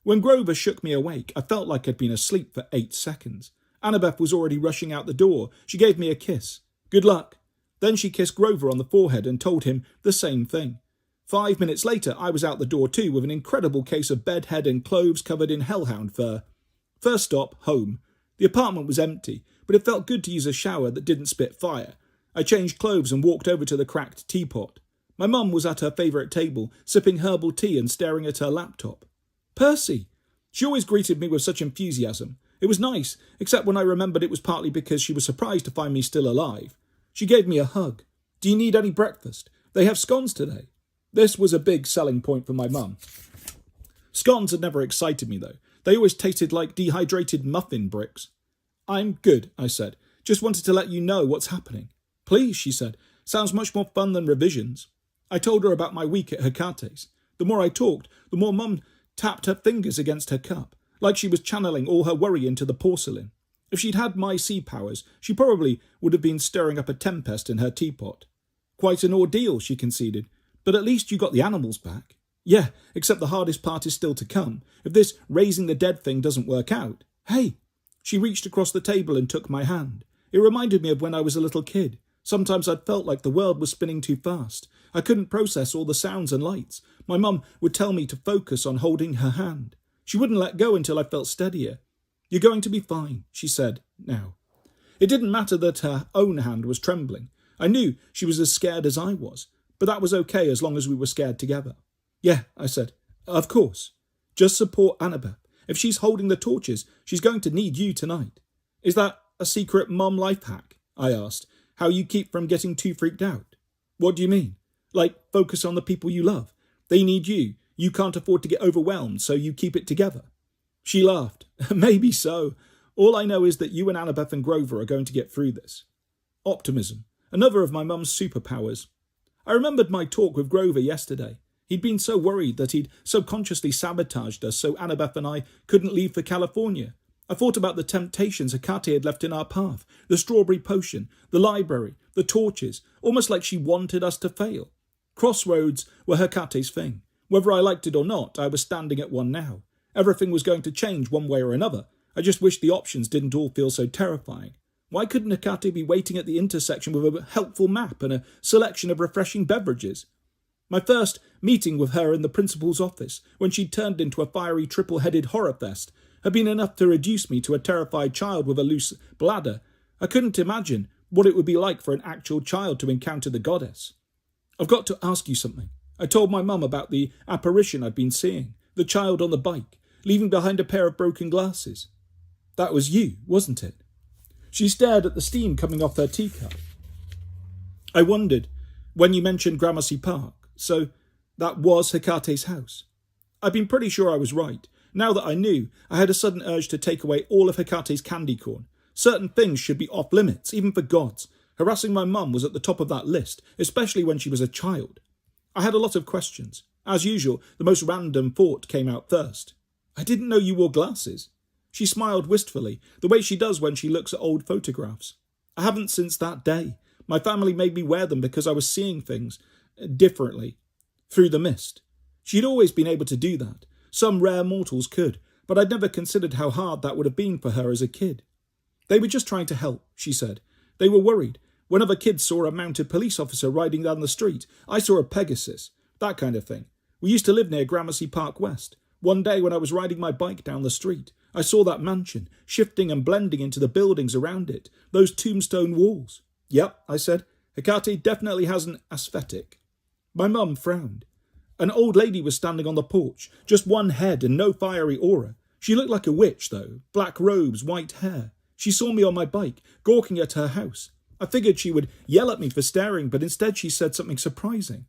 When Grover shook me awake, I felt like I'd been asleep for 8 seconds. Annabeth was already rushing out the door. She gave me a kiss. Good luck. Then she kissed Grover on the forehead and told him the same thing. 5 minutes later, I was out the door too with an incredible case of bedhead and cloves covered in hellhound fur. First stop, home. The apartment was empty, but it felt good to use a shower that didn't spit fire. I changed clothes and walked over to the cracked teapot. My mum was at her favourite table, sipping herbal tea and staring at her laptop. Percy! She always greeted me with such enthusiasm. It was nice, except when I remembered it was partly because she was surprised to find me still alive. She gave me a hug. Do you need any breakfast? They have scones today. This was a big selling point for my mum. Scones had never excited me, though. They always tasted like dehydrated muffin bricks. I'm good, I said. Just wanted to let you know what's happening. Please, she said. Sounds much more fun than revisions. I told her about my week at Hecate's. The more I talked, the more Mum tapped her fingers against her cup, like she was channeling all her worry into the porcelain. If she'd had my sea powers, she probably would have been stirring up a tempest in her teapot. Quite an ordeal, she conceded, but at least you got the animals back. Yeah, except the hardest part is still to come, if this raising the dead thing doesn't work out. Hey! She reached across the table and took my hand. It reminded me of when I was a little kid. Sometimes I'd felt like the world was spinning too fast. I couldn't process all the sounds and lights. My mum would tell me to focus on holding her hand. She wouldn't let go until I felt steadier. You're going to be fine, she said, now. It didn't matter that her own hand was trembling. I knew she was as scared as I was, but that was okay as long as we were scared together. Yeah, I said, of course. Just support Annabeth. If she's holding the torches, she's going to need you tonight. Is that a secret mum life hack? I asked. How you keep from getting too freaked out? What do you mean? Like, focus on the people you love. They need you. You can't afford to get overwhelmed, so you keep it together. She laughed. Maybe so. All I know is that you and Annabeth and Grover are going to get through this. Optimism. Another of my mum's superpowers. I remembered my talk with Grover yesterday. He'd been so worried that he'd subconsciously sabotaged us so Annabeth and I couldn't leave for California. I thought about the temptations Hecate had left in our path, the strawberry potion, the library, the torches, almost like she wanted us to fail. Crossroads were Hecate's thing. Whether I liked it or not, I was standing at one now. Everything was going to change one way or another. I just wished the options didn't all feel so terrifying. Why couldn't Hecate be waiting at the intersection with a helpful map and a selection of refreshing beverages? My first meeting with her in the principal's office, when she turned into a fiery triple-headed horror fest, had been enough to reduce me to a terrified child with a loose bladder. I couldn't imagine what it would be like for an actual child to encounter the goddess. I've got to ask you something. I told my mum about the apparition I'd been seeing, the child on the bike, leaving behind a pair of broken glasses. That was you, wasn't it? She stared at the steam coming off her teacup. I wondered, when you mentioned Gramercy Park, so that was Hecate's house. I'd been pretty sure I was right. Now that I knew, I had a sudden urge to take away all of Hecate's candy corn. Certain things should be off limits, even for gods. Harassing my mum was at the top of that list, especially when she was a child. I had a lot of questions. As usual, the most random thought came out first. I didn't know you wore glasses. She smiled wistfully, the way she does when she looks at old photographs. I haven't since that day. My family made me wear them because I was seeing things differently, through the mist. She'd always been able to do that. Some rare mortals could, but I'd never considered how hard that would have been for her as a kid. They were just trying to help, she said. They were worried. When other kids saw a mounted police officer riding down the street, I saw a Pegasus, that kind of thing. We used to live near Gramercy Park West. One day when I was riding my bike down the street, I saw that mansion, shifting and blending into the buildings around it, those tombstone walls. Yep, I said, Hecate definitely has an aesthetic. My mum frowned. An old lady was standing on the porch, just one head and no fiery aura. She looked like a witch, though, black robes, white hair. She saw me on my bike, gawking at her house. I figured she would yell at me for staring, but instead she said something surprising.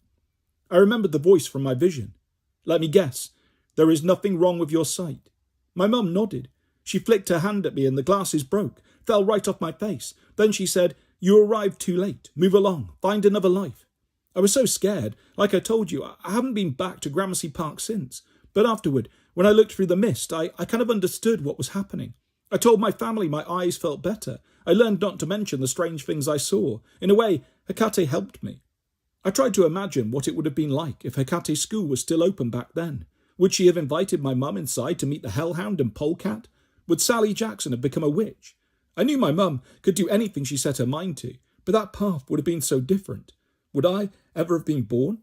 I remembered the voice from my vision. Let me guess. There is nothing wrong with your sight. My mum nodded. She flicked her hand at me and the glasses broke, fell right off my face. Then she said, You arrived too late. Move along. Find another life. I was so scared. Like I told you, I haven't been back to Gramercy Park since. But afterward, when I looked through the mist, I kind of understood what was happening. I told my family my eyes felt better. I learned not to mention the strange things I saw. In a way, Hecate helped me. I tried to imagine what it would have been like if Hecate's school was still open back then. Would she have invited my mum inside to meet the Hellhound and Polecat? Would Sally Jackson have become a witch? I knew my mum could do anything she set her mind to, but that path would have been so different. Would I ever have been born?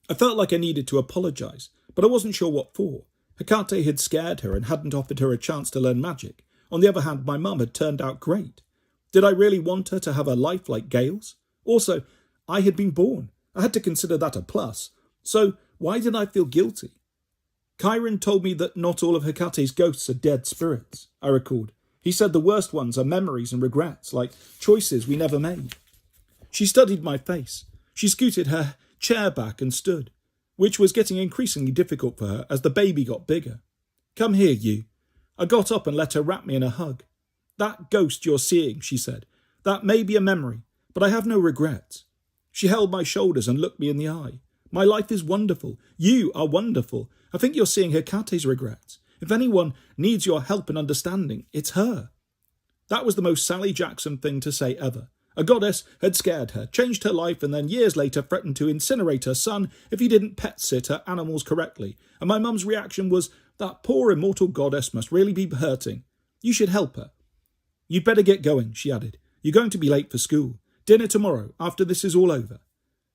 I felt like I needed to apologise, but I wasn't sure what for. Hecate had scared her and hadn't offered her a chance to learn magic. On the other hand, my mum had turned out great. Did I really want her to have a life like Gale's? Also, I had been born. I had to consider that a plus. So, why did I feel guilty? Chiron told me that not all of Hecate's ghosts are dead spirits, I recalled. He said the worst ones are memories and regrets, like choices we never made. She studied my face. She scooted her chair back and stood, which was getting increasingly difficult for her as the baby got bigger. Come here, you. I got up and let her wrap me in a hug. That ghost you're seeing, she said, that may be a memory, but I have no regrets. She held my shoulders and looked me in the eye. My life is wonderful. You are wonderful. I think you're seeing Hecate's regrets. If anyone needs your help and understanding, it's her. That was the most Sally Jackson thing to say ever. A goddess had scared her, changed her life, and then years later threatened to incinerate her son if he didn't pet sit her animals correctly. And my mum's reaction was, that poor immortal goddess must really be hurting. You should help her. You'd better get going, she added. You're going to be late for school. Dinner tomorrow, after this is all over.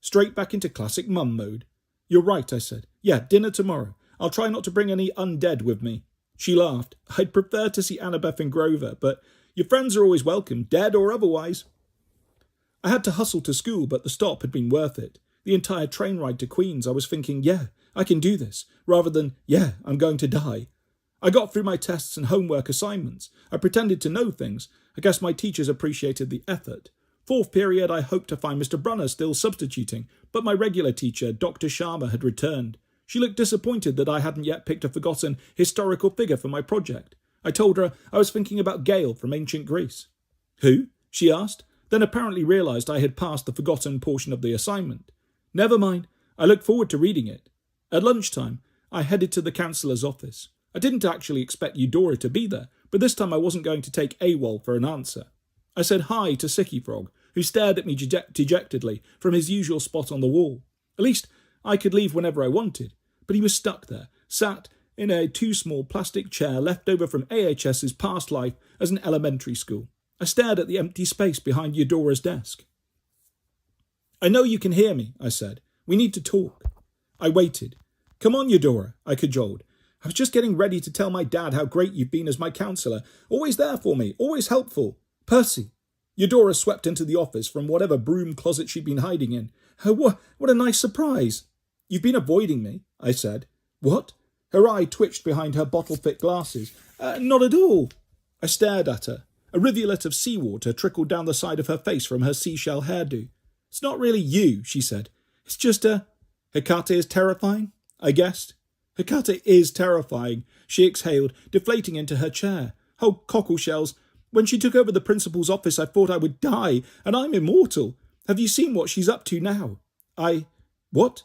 Straight back into classic mum mode. You're right, I said. Yeah, dinner tomorrow. I'll try not to bring any undead with me. She laughed. I'd prefer to see Annabeth and Grover, but your friends are always welcome, dead or otherwise. I had to hustle to school, but the stop had been worth it. The entire train ride to Queen's, I was thinking, yeah, I can do this, rather than, yeah, I'm going to die. I got through my tests and homework assignments. I pretended to know things. I guess my teachers appreciated the effort. Fourth period, I hoped to find Mr. Brunner still substituting, but my regular teacher, Dr. Sharma, had returned. She looked disappointed that I hadn't yet picked a forgotten historical figure for my project. I told her I was thinking about Gale from ancient Greece. Who? She asked, then apparently realised I had passed the forgotten portion of the assignment. Never mind, I look forward to reading it. At lunchtime, I headed to the counsellor's office. I didn't actually expect Eudora to be there, but this time I wasn't going to take AWOL for an answer. I said hi to Sicky Frog, who stared at me dejectedly from his usual spot on the wall. At least I could leave whenever I wanted, but he was stuck there, sat in a too small plastic chair left over from AHS's past life as an elementary school. I stared at the empty space behind Eudora's desk. I know you can hear me, I said. We need to talk. I waited. Come on, Eudora, I cajoled. I was just getting ready to tell my dad how great you've been as my counsellor. Always there for me, always helpful. Percy. Eudora swept into the office from whatever broom closet she'd been hiding in. What a nice surprise. You've been avoiding me, I said. What? Her eye twitched behind her bottle-fit glasses. Not at all. I stared at her. A rivulet of seawater trickled down the side of her face from her seashell hairdo. It's not really you, she said. It's just Hecate is terrifying, I guessed. Hecate is terrifying, she exhaled, deflating into her chair. Oh, cockleshells. When she took over the principal's office, I thought I would die, and I'm immortal. Have you seen what she's up to now? What?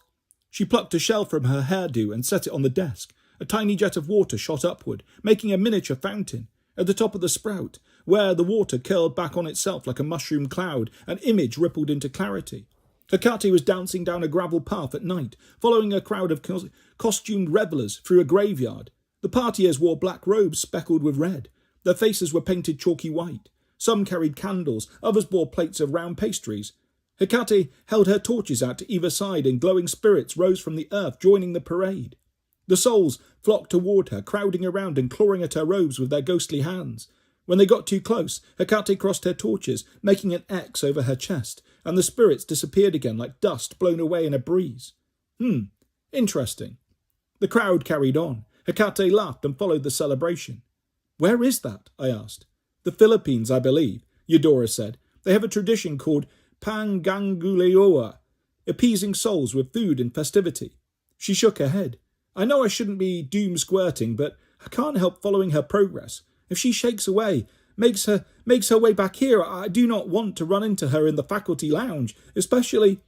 She plucked a shell from her hairdo and set it on the desk. A tiny jet of water shot upward, making a miniature fountain. At the top of the sprout, where the water curled back on itself like a mushroom cloud, an image rippled into clarity. Hecate was dancing down a gravel path at night, following a crowd of costumed revellers through a graveyard. The partiers wore black robes speckled with red. Their faces were painted chalky white. Some carried candles, others bore plates of round pastries. Hecate held her torches out to either side, and glowing spirits rose from the earth, joining the parade. The souls flocked toward her, crowding around and clawing at her robes with their ghostly hands. When they got too close, Hecate crossed her torches, making an X over her chest, and the spirits disappeared again like dust blown away in a breeze. Interesting. The crowd carried on. Hecate laughed and followed the celebration. Where is that? I asked. The Philippines, I believe, Eudora said. They have a tradition called Panganguleoa, appeasing souls with food and festivity. She shook her head. I know I shouldn't be doom-squirting, but I can't help following her progress. If she shakes away, makes her way back here, I do not want to run into her in the faculty lounge, especially...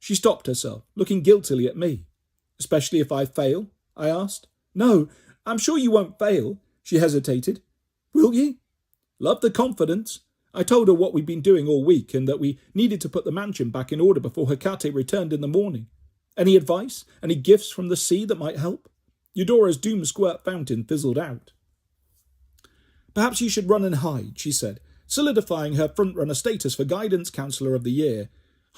She stopped herself, looking guiltily at me. Especially if I fail? I asked. No, I'm sure you won't fail. She hesitated. Will you? Love the confidence. I told her what we'd been doing all week and that we needed to put the mansion back in order before Hecate returned in the morning. Any advice? Any gifts from the sea that might help? Eudora's doom-squirt fountain fizzled out. Perhaps you should run and hide, she said, solidifying her front-runner status for Guidance Counsellor of the Year.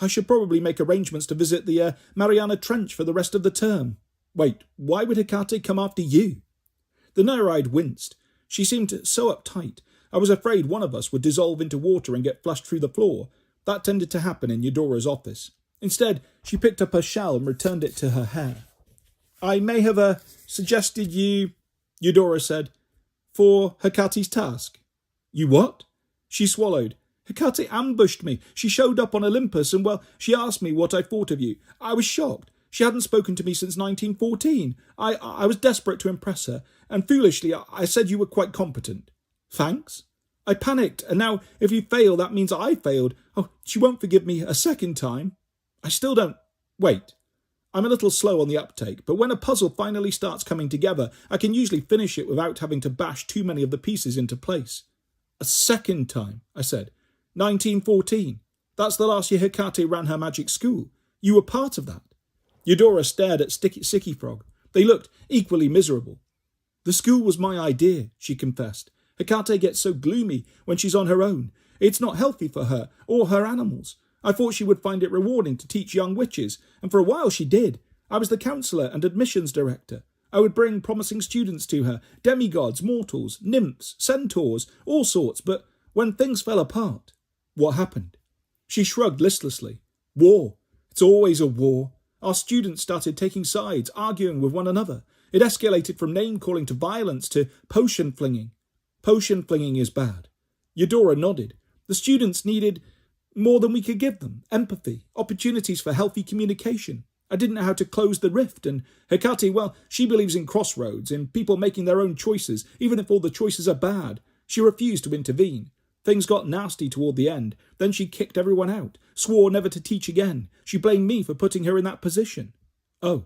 I should probably make arrangements to visit the Mariana Trench for the rest of the term. Wait, why would Hecate come after you? The Nereid winced. She seemed so uptight. I was afraid one of us would dissolve into water and get flushed through the floor. That tended to happen in Eudora's office. Instead, she picked up her shell and returned it to her hair. I may have suggested you, Eudora said, for Hecate's task. You what? She swallowed. Hecate ambushed me. She showed up on Olympus and, well, she asked me what I thought of you. I was shocked. She hadn't spoken to me since 1914. I was desperate to impress her, and foolishly I said you were quite competent. Thanks. I panicked, and now if you fail, that means I failed. Oh, she won't forgive me a second time. I still don't... Wait. I'm a little slow on the uptake, but when a puzzle finally starts coming together, I can usually finish it without having to bash too many of the pieces into place. A second time, I said. 1914. That's the last year Hecate ran her magic school. You were part of that. Eudora stared at Sticky Frog. They looked equally miserable. The school was my idea, she confessed. Hecate gets so gloomy when she's on her own. It's not healthy for her or her animals. I thought she would find it rewarding to teach young witches, and for a while she did. I was the counsellor and admissions director. I would bring promising students to her, demigods, mortals, nymphs, centaurs, all sorts, but when things fell apart... What happened? She shrugged listlessly. War. It's always a war. Our students started taking sides, arguing with one another. It escalated from name-calling to violence to potion flinging. Potion flinging is bad. Eudora nodded. The students needed more than we could give them. Empathy, opportunities for healthy communication. I didn't know how to close the rift, and Hecate, well, she believes in crossroads, in people making their own choices, even if all the choices are bad. She refused to intervene. Things got nasty toward the end. Then she kicked everyone out, swore never to teach again. She blamed me for putting her in that position. Oh.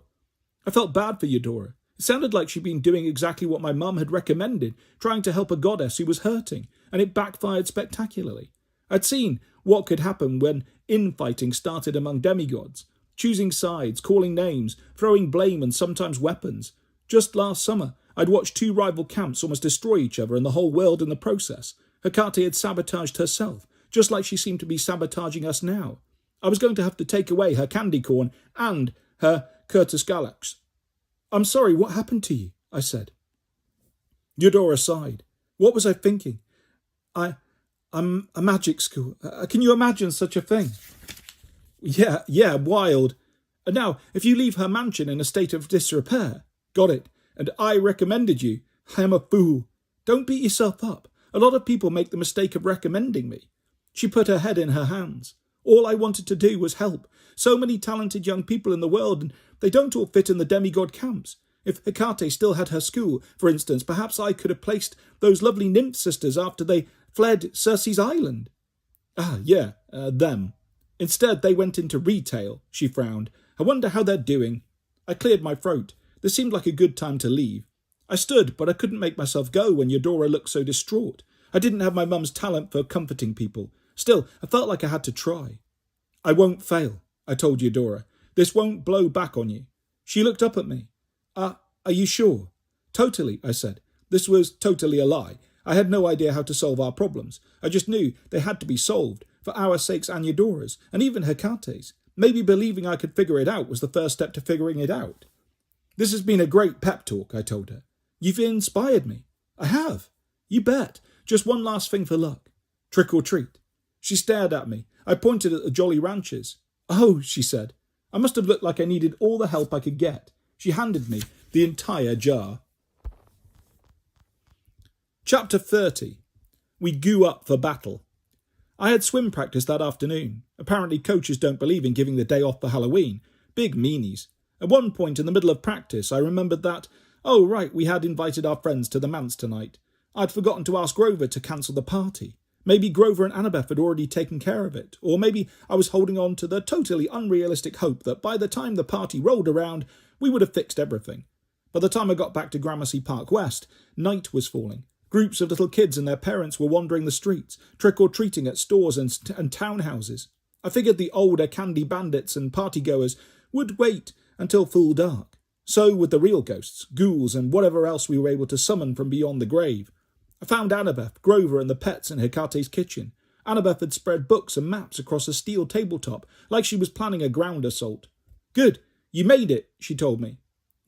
I felt bad for Eudora. It sounded like she'd been doing exactly what my mum had recommended, trying to help a goddess who was hurting, and it backfired spectacularly. I'd seen what could happen when infighting started among demigods, choosing sides, calling names, throwing blame and sometimes weapons. Just last summer, I'd watched two rival camps almost destroy each other and the whole world in the process. Hecate had sabotaged herself, just like she seemed to be sabotaging us now. I was going to have to take away her candy corn and her Curtis Galax. I'm sorry, what happened to you? I said. Eudora sighed. What was I thinking? I'm a magic school. Can you imagine such a thing? Yeah, wild. And now, if you leave her mansion in a state of disrepair... Got it. and I recommended you. I am a fool. Don't beat yourself up. A lot of people make the mistake of recommending me. She put her head in her hands. All I wanted to do was help. So many talented young people in the world, and they don't all fit in the demigod camps. If Hecate still had her school, for instance, perhaps I could have placed those lovely nymph sisters after they fled Circe's island. Them. Instead, they went into retail, she frowned. I wonder how they're doing. I cleared my throat. This seemed like a good time to leave. I stood, but I couldn't make myself go when Eudora looked so distraught. I didn't have my mum's talent for comforting people. Still, I felt like I had to try. I won't fail, I told Eudora. This won't blow back on you. She looked up at me. Are you sure? Totally, I said. This was totally a lie. I had no idea how to solve our problems. I just knew they had to be solved, for our sakes and Eudora's, and even Hecate's. Maybe believing I could figure it out was the first step to figuring it out. This has been a great pep talk, I told her. You've inspired me. I have. You bet. Just one last thing for luck. Trick or treat. She stared at me. I pointed at the Jolly Ranchers. Oh, she said. I must have looked like I needed all the help I could get. She handed me the entire jar. Chapter 30. We goo up for battle. I had swim practice that afternoon. Apparently coaches don't believe in giving the day off for Halloween. Big meanies. At one point in the middle of practice, I remembered that, oh right, we had invited our friends to the manse tonight. I'd forgotten to ask Grover to cancel the party. Maybe Grover and Annabeth had already taken care of it, or maybe I was holding on to the totally unrealistic hope that by the time the party rolled around, we would have fixed everything. By the time I got back to Gramercy Park West, night was falling. Groups of little kids and their parents were wandering the streets, trick-or-treating at stores and townhouses. I figured the older candy bandits and partygoers would wait until full dark. So would the real ghosts, ghouls, and whatever else we were able to summon from beyond the grave. I found Annabeth, Grover, and the pets in Hecate's kitchen. Annabeth had spread books and maps across a steel tabletop, like she was planning a ground assault. Good, you made it, she told me.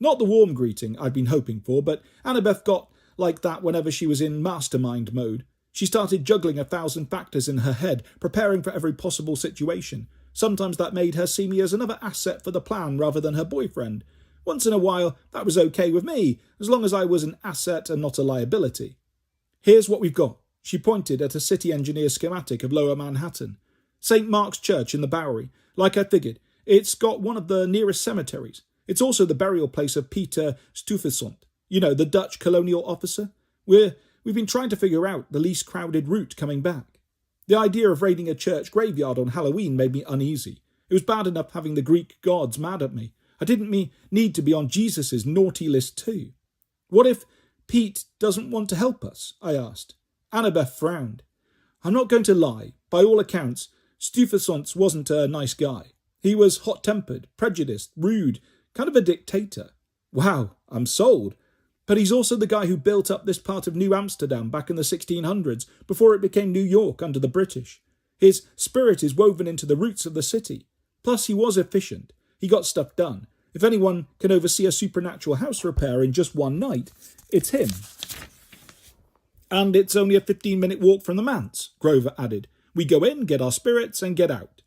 Not the warm greeting I'd been hoping for, but Annabeth got like that whenever she was in mastermind mode. She started juggling 1,000 factors in her head, preparing for every possible situation. Sometimes that made her see me as another asset for the plan rather than her boyfriend. Once in a while, that was okay with me, as long as I was an asset and not a liability. Here's what we've got. She pointed at a city engineer schematic of Lower Manhattan. St. Mark's Church in the Bowery. Like I figured, it's got one of the nearest cemeteries. It's also the burial place of Peter Stuyvesant. You know, the Dutch colonial officer. We've been trying to figure out the least crowded route coming back. The idea of raiding a church graveyard on Halloween made me uneasy. It was bad enough having the Greek gods mad at me. I didn't need to be on Jesus's naughty list too. What if Pete doesn't want to help us? I asked. Annabeth frowned. I'm not going to lie. By all accounts, Stuyvesant wasn't a nice guy. He was hot-tempered, prejudiced, rude, kind of a dictator. Wow, I'm sold. But he's also the guy who built up this part of New Amsterdam back in the 1600s, before it became New York under the British. His spirit is woven into the roots of the city. Plus, he was efficient. He got stuff done. If anyone can oversee a supernatural house repair in just one night, it's him. And it's only a 15-minute walk from the manse, Grover added. We go in, get our spirits, and get out.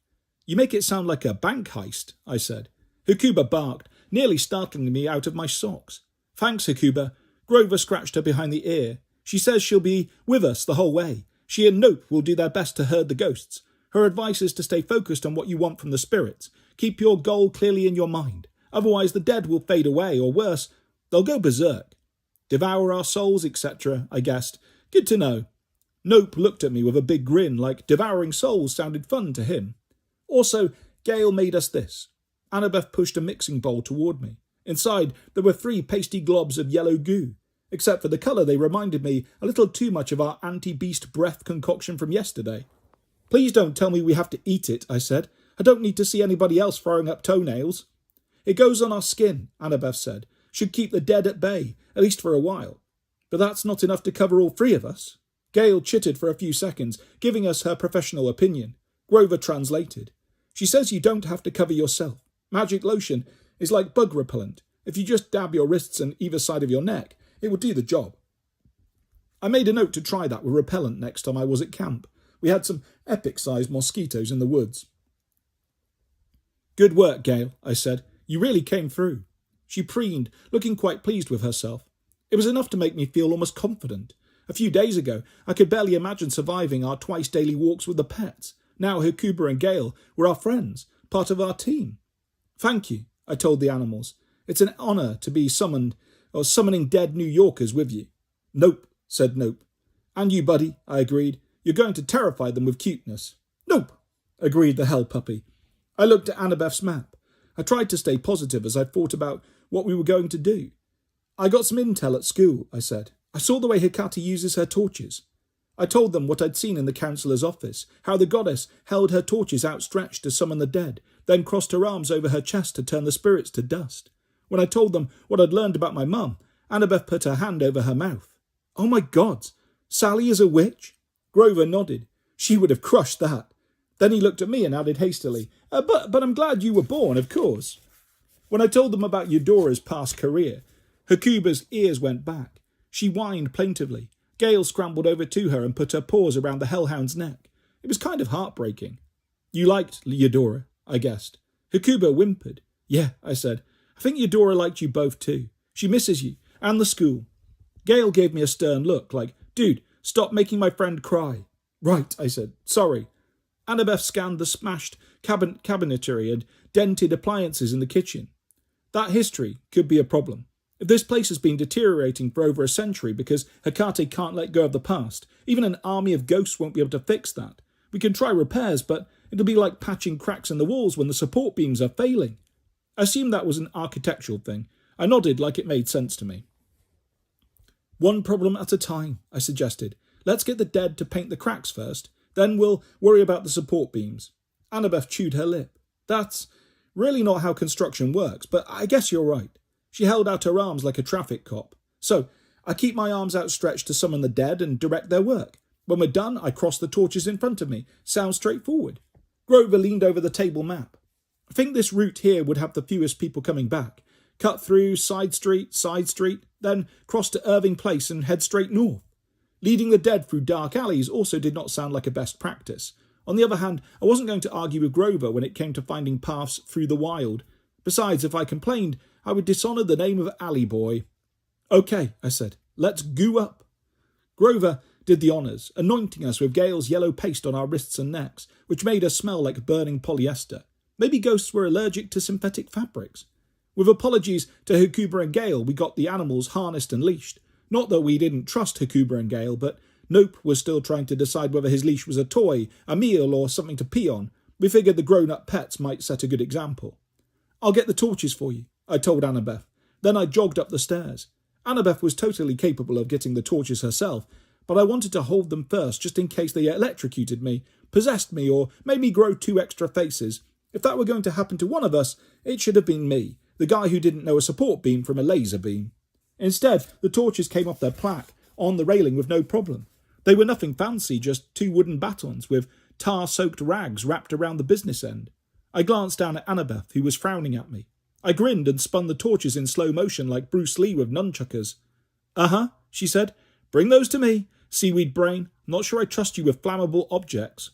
You make it sound like a bank heist, I said. Hecuba barked, nearly startling me out of my socks. Thanks, Hecuba. Grover scratched her behind the ear. She says she'll be with us the whole way. She and Nope will do their best to herd the ghosts. Her advice is to stay focused on what you want from the spirits. Keep your goal clearly in your mind. Otherwise the dead will fade away, or worse, they'll go berserk. Devour our souls, etc., I guessed. Good to know. Nope looked at me with a big grin, like devouring souls sounded fun to him. Also, Gale made us this. Annabeth pushed a mixing bowl toward me. Inside, there were 3 pasty globs of yellow goo. Except for the colour, they reminded me a little too much of our anti-beast breath concoction from yesterday. Please don't tell me we have to eat it, I said. I don't need to see anybody else throwing up toenails. It goes on our skin, Annabeth said. Should keep the dead at bay, at least for a while. But that's not enough to cover all 3 of us. Gale chittered for a few seconds, giving us her professional opinion. Grover translated. She says you don't have to cover yourself. Magic lotion is like bug repellent. If you just dab your wrists and either side of your neck, it will do the job. I made a note to try that with repellent next time I was at camp. We had some epic-sized mosquitoes in the woods. Good work, Gale, I said. You really came through. She preened, looking quite pleased with herself. It was enough to make me feel almost confident. A few days ago, I could barely imagine surviving our twice-daily walks with the pets. Now Hakuba and Gale were our friends, part of our team. Thank you, I told the animals. It's an honour to be summoning dead New Yorkers with you. Nope, said Nope. And you, buddy, I agreed. You're going to terrify them with cuteness. Nope, agreed the hell puppy. I looked at Annabeth's map. I tried to stay positive as I thought about what we were going to do. I got some intel at school, I said. I saw the way Hecate uses her torches. I told them what I'd seen in the councillor's office, how the goddess held her torches outstretched to summon the dead, then crossed her arms over her chest to turn the spirits to dust. When I told them what I'd learned about my mum, Annabeth put her hand over her mouth. Oh my gods, Sally is a witch? Grover nodded. She would have crushed that. Then he looked at me and added hastily, but I'm glad you were born, of course. When I told them about Eudora's past career, Hakuba's ears went back. She whined plaintively. Gale scrambled over to her and put her paws around the hellhound's neck. It was kind of heartbreaking. You liked Eudora, I guessed. Hakuba whimpered. Yeah, I said. I think Eudora liked you both too. She misses you, and the school. Gale gave me a stern look, like, dude, stop making my friend cry. Right, I said. Sorry. Annabeth scanned the smashed cabinetry and dented appliances in the kitchen. That history could be a problem. If this place has been deteriorating for over a century because Hecate can't let go of the past, even an army of ghosts won't be able to fix that. We can try repairs, but it'll be like patching cracks in the walls when the support beams are failing. I assumed that was an architectural thing. I nodded like it made sense to me. One problem at a time, I suggested. Let's get the dead to paint the cracks first. Then we'll worry about the support beams. Annabeth chewed her lip. That's really not how construction works, but I guess you're right. She held out her arms like a traffic cop. So, I keep my arms outstretched to summon the dead and direct their work. When we're done, I cross the torches in front of me. Sounds straightforward. Grover leaned over the table map. I think this route here would have the fewest people coming back. Cut through side street, then cross to Irving Place and head straight north. Leading the dead through dark alleys also did not sound like a best practice. On the other hand, I wasn't going to argue with Grover when it came to finding paths through the wild. Besides, if I complained, I would dishonour the name of Alley Boy. Okay, I said, let's goo up. Grover did the honours, anointing us with Gale's yellow paste on our wrists and necks, which made us smell like burning polyester. Maybe ghosts were allergic to synthetic fabrics. With apologies to Hakuba and Gale, we got the animals harnessed and leashed. Not that we didn't trust Hakuba and Gale, but Nope was still trying to decide whether his leash was a toy, a meal, or something to pee on. We figured the grown-up pets might set a good example. I'll get the torches for you, I told Annabeth. Then I jogged up the stairs. Annabeth was totally capable of getting the torches herself, but I wanted to hold them first just in case they electrocuted me, possessed me, or made me grow 2 extra faces. If that were going to happen to one of us, it should have been me, the guy who didn't know a support beam from a laser beam. Instead, the torches came off their plaque on the railing with no problem. They were nothing fancy, just 2 wooden batons with tar-soaked rags wrapped around the business end. I glanced down at Annabeth, who was frowning at me. I grinned and spun the torches in slow motion like Bruce Lee with nunchuckers. Uh-huh, she said. Bring those to me, seaweed brain. Not sure I trust you with flammable objects.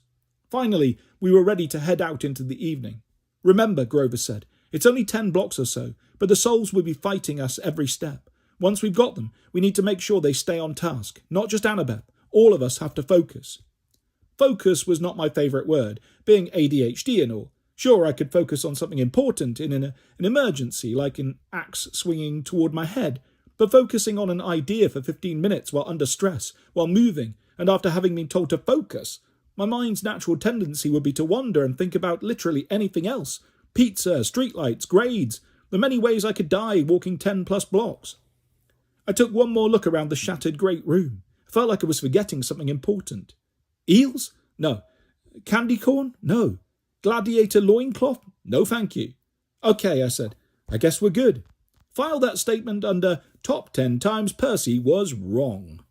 Finally, we were ready to head out into the evening. Remember, Grover said, it's only 10 blocks or so, but the souls will be fighting us every step. Once we've got them, we need to make sure they stay on task. Not just Annabeth. All of us have to focus. Focus was not my favourite word, being ADHD and all. Sure, I could focus on something important in an emergency, like an axe swinging toward my head, but focusing on an idea for 15 minutes while under stress, while moving, and after having been told to focus, my mind's natural tendency would be to wander and think about literally anything else. Pizza, streetlights, grades, the many ways I could die walking 10+ blocks. I took one more look around the shattered great room. I felt like I was forgetting something important. Eels? No. Candy corn? No. Gladiator loincloth? No, thank you. Okay, I said. I guess we're good. File that statement under top 10 times Percy was wrong.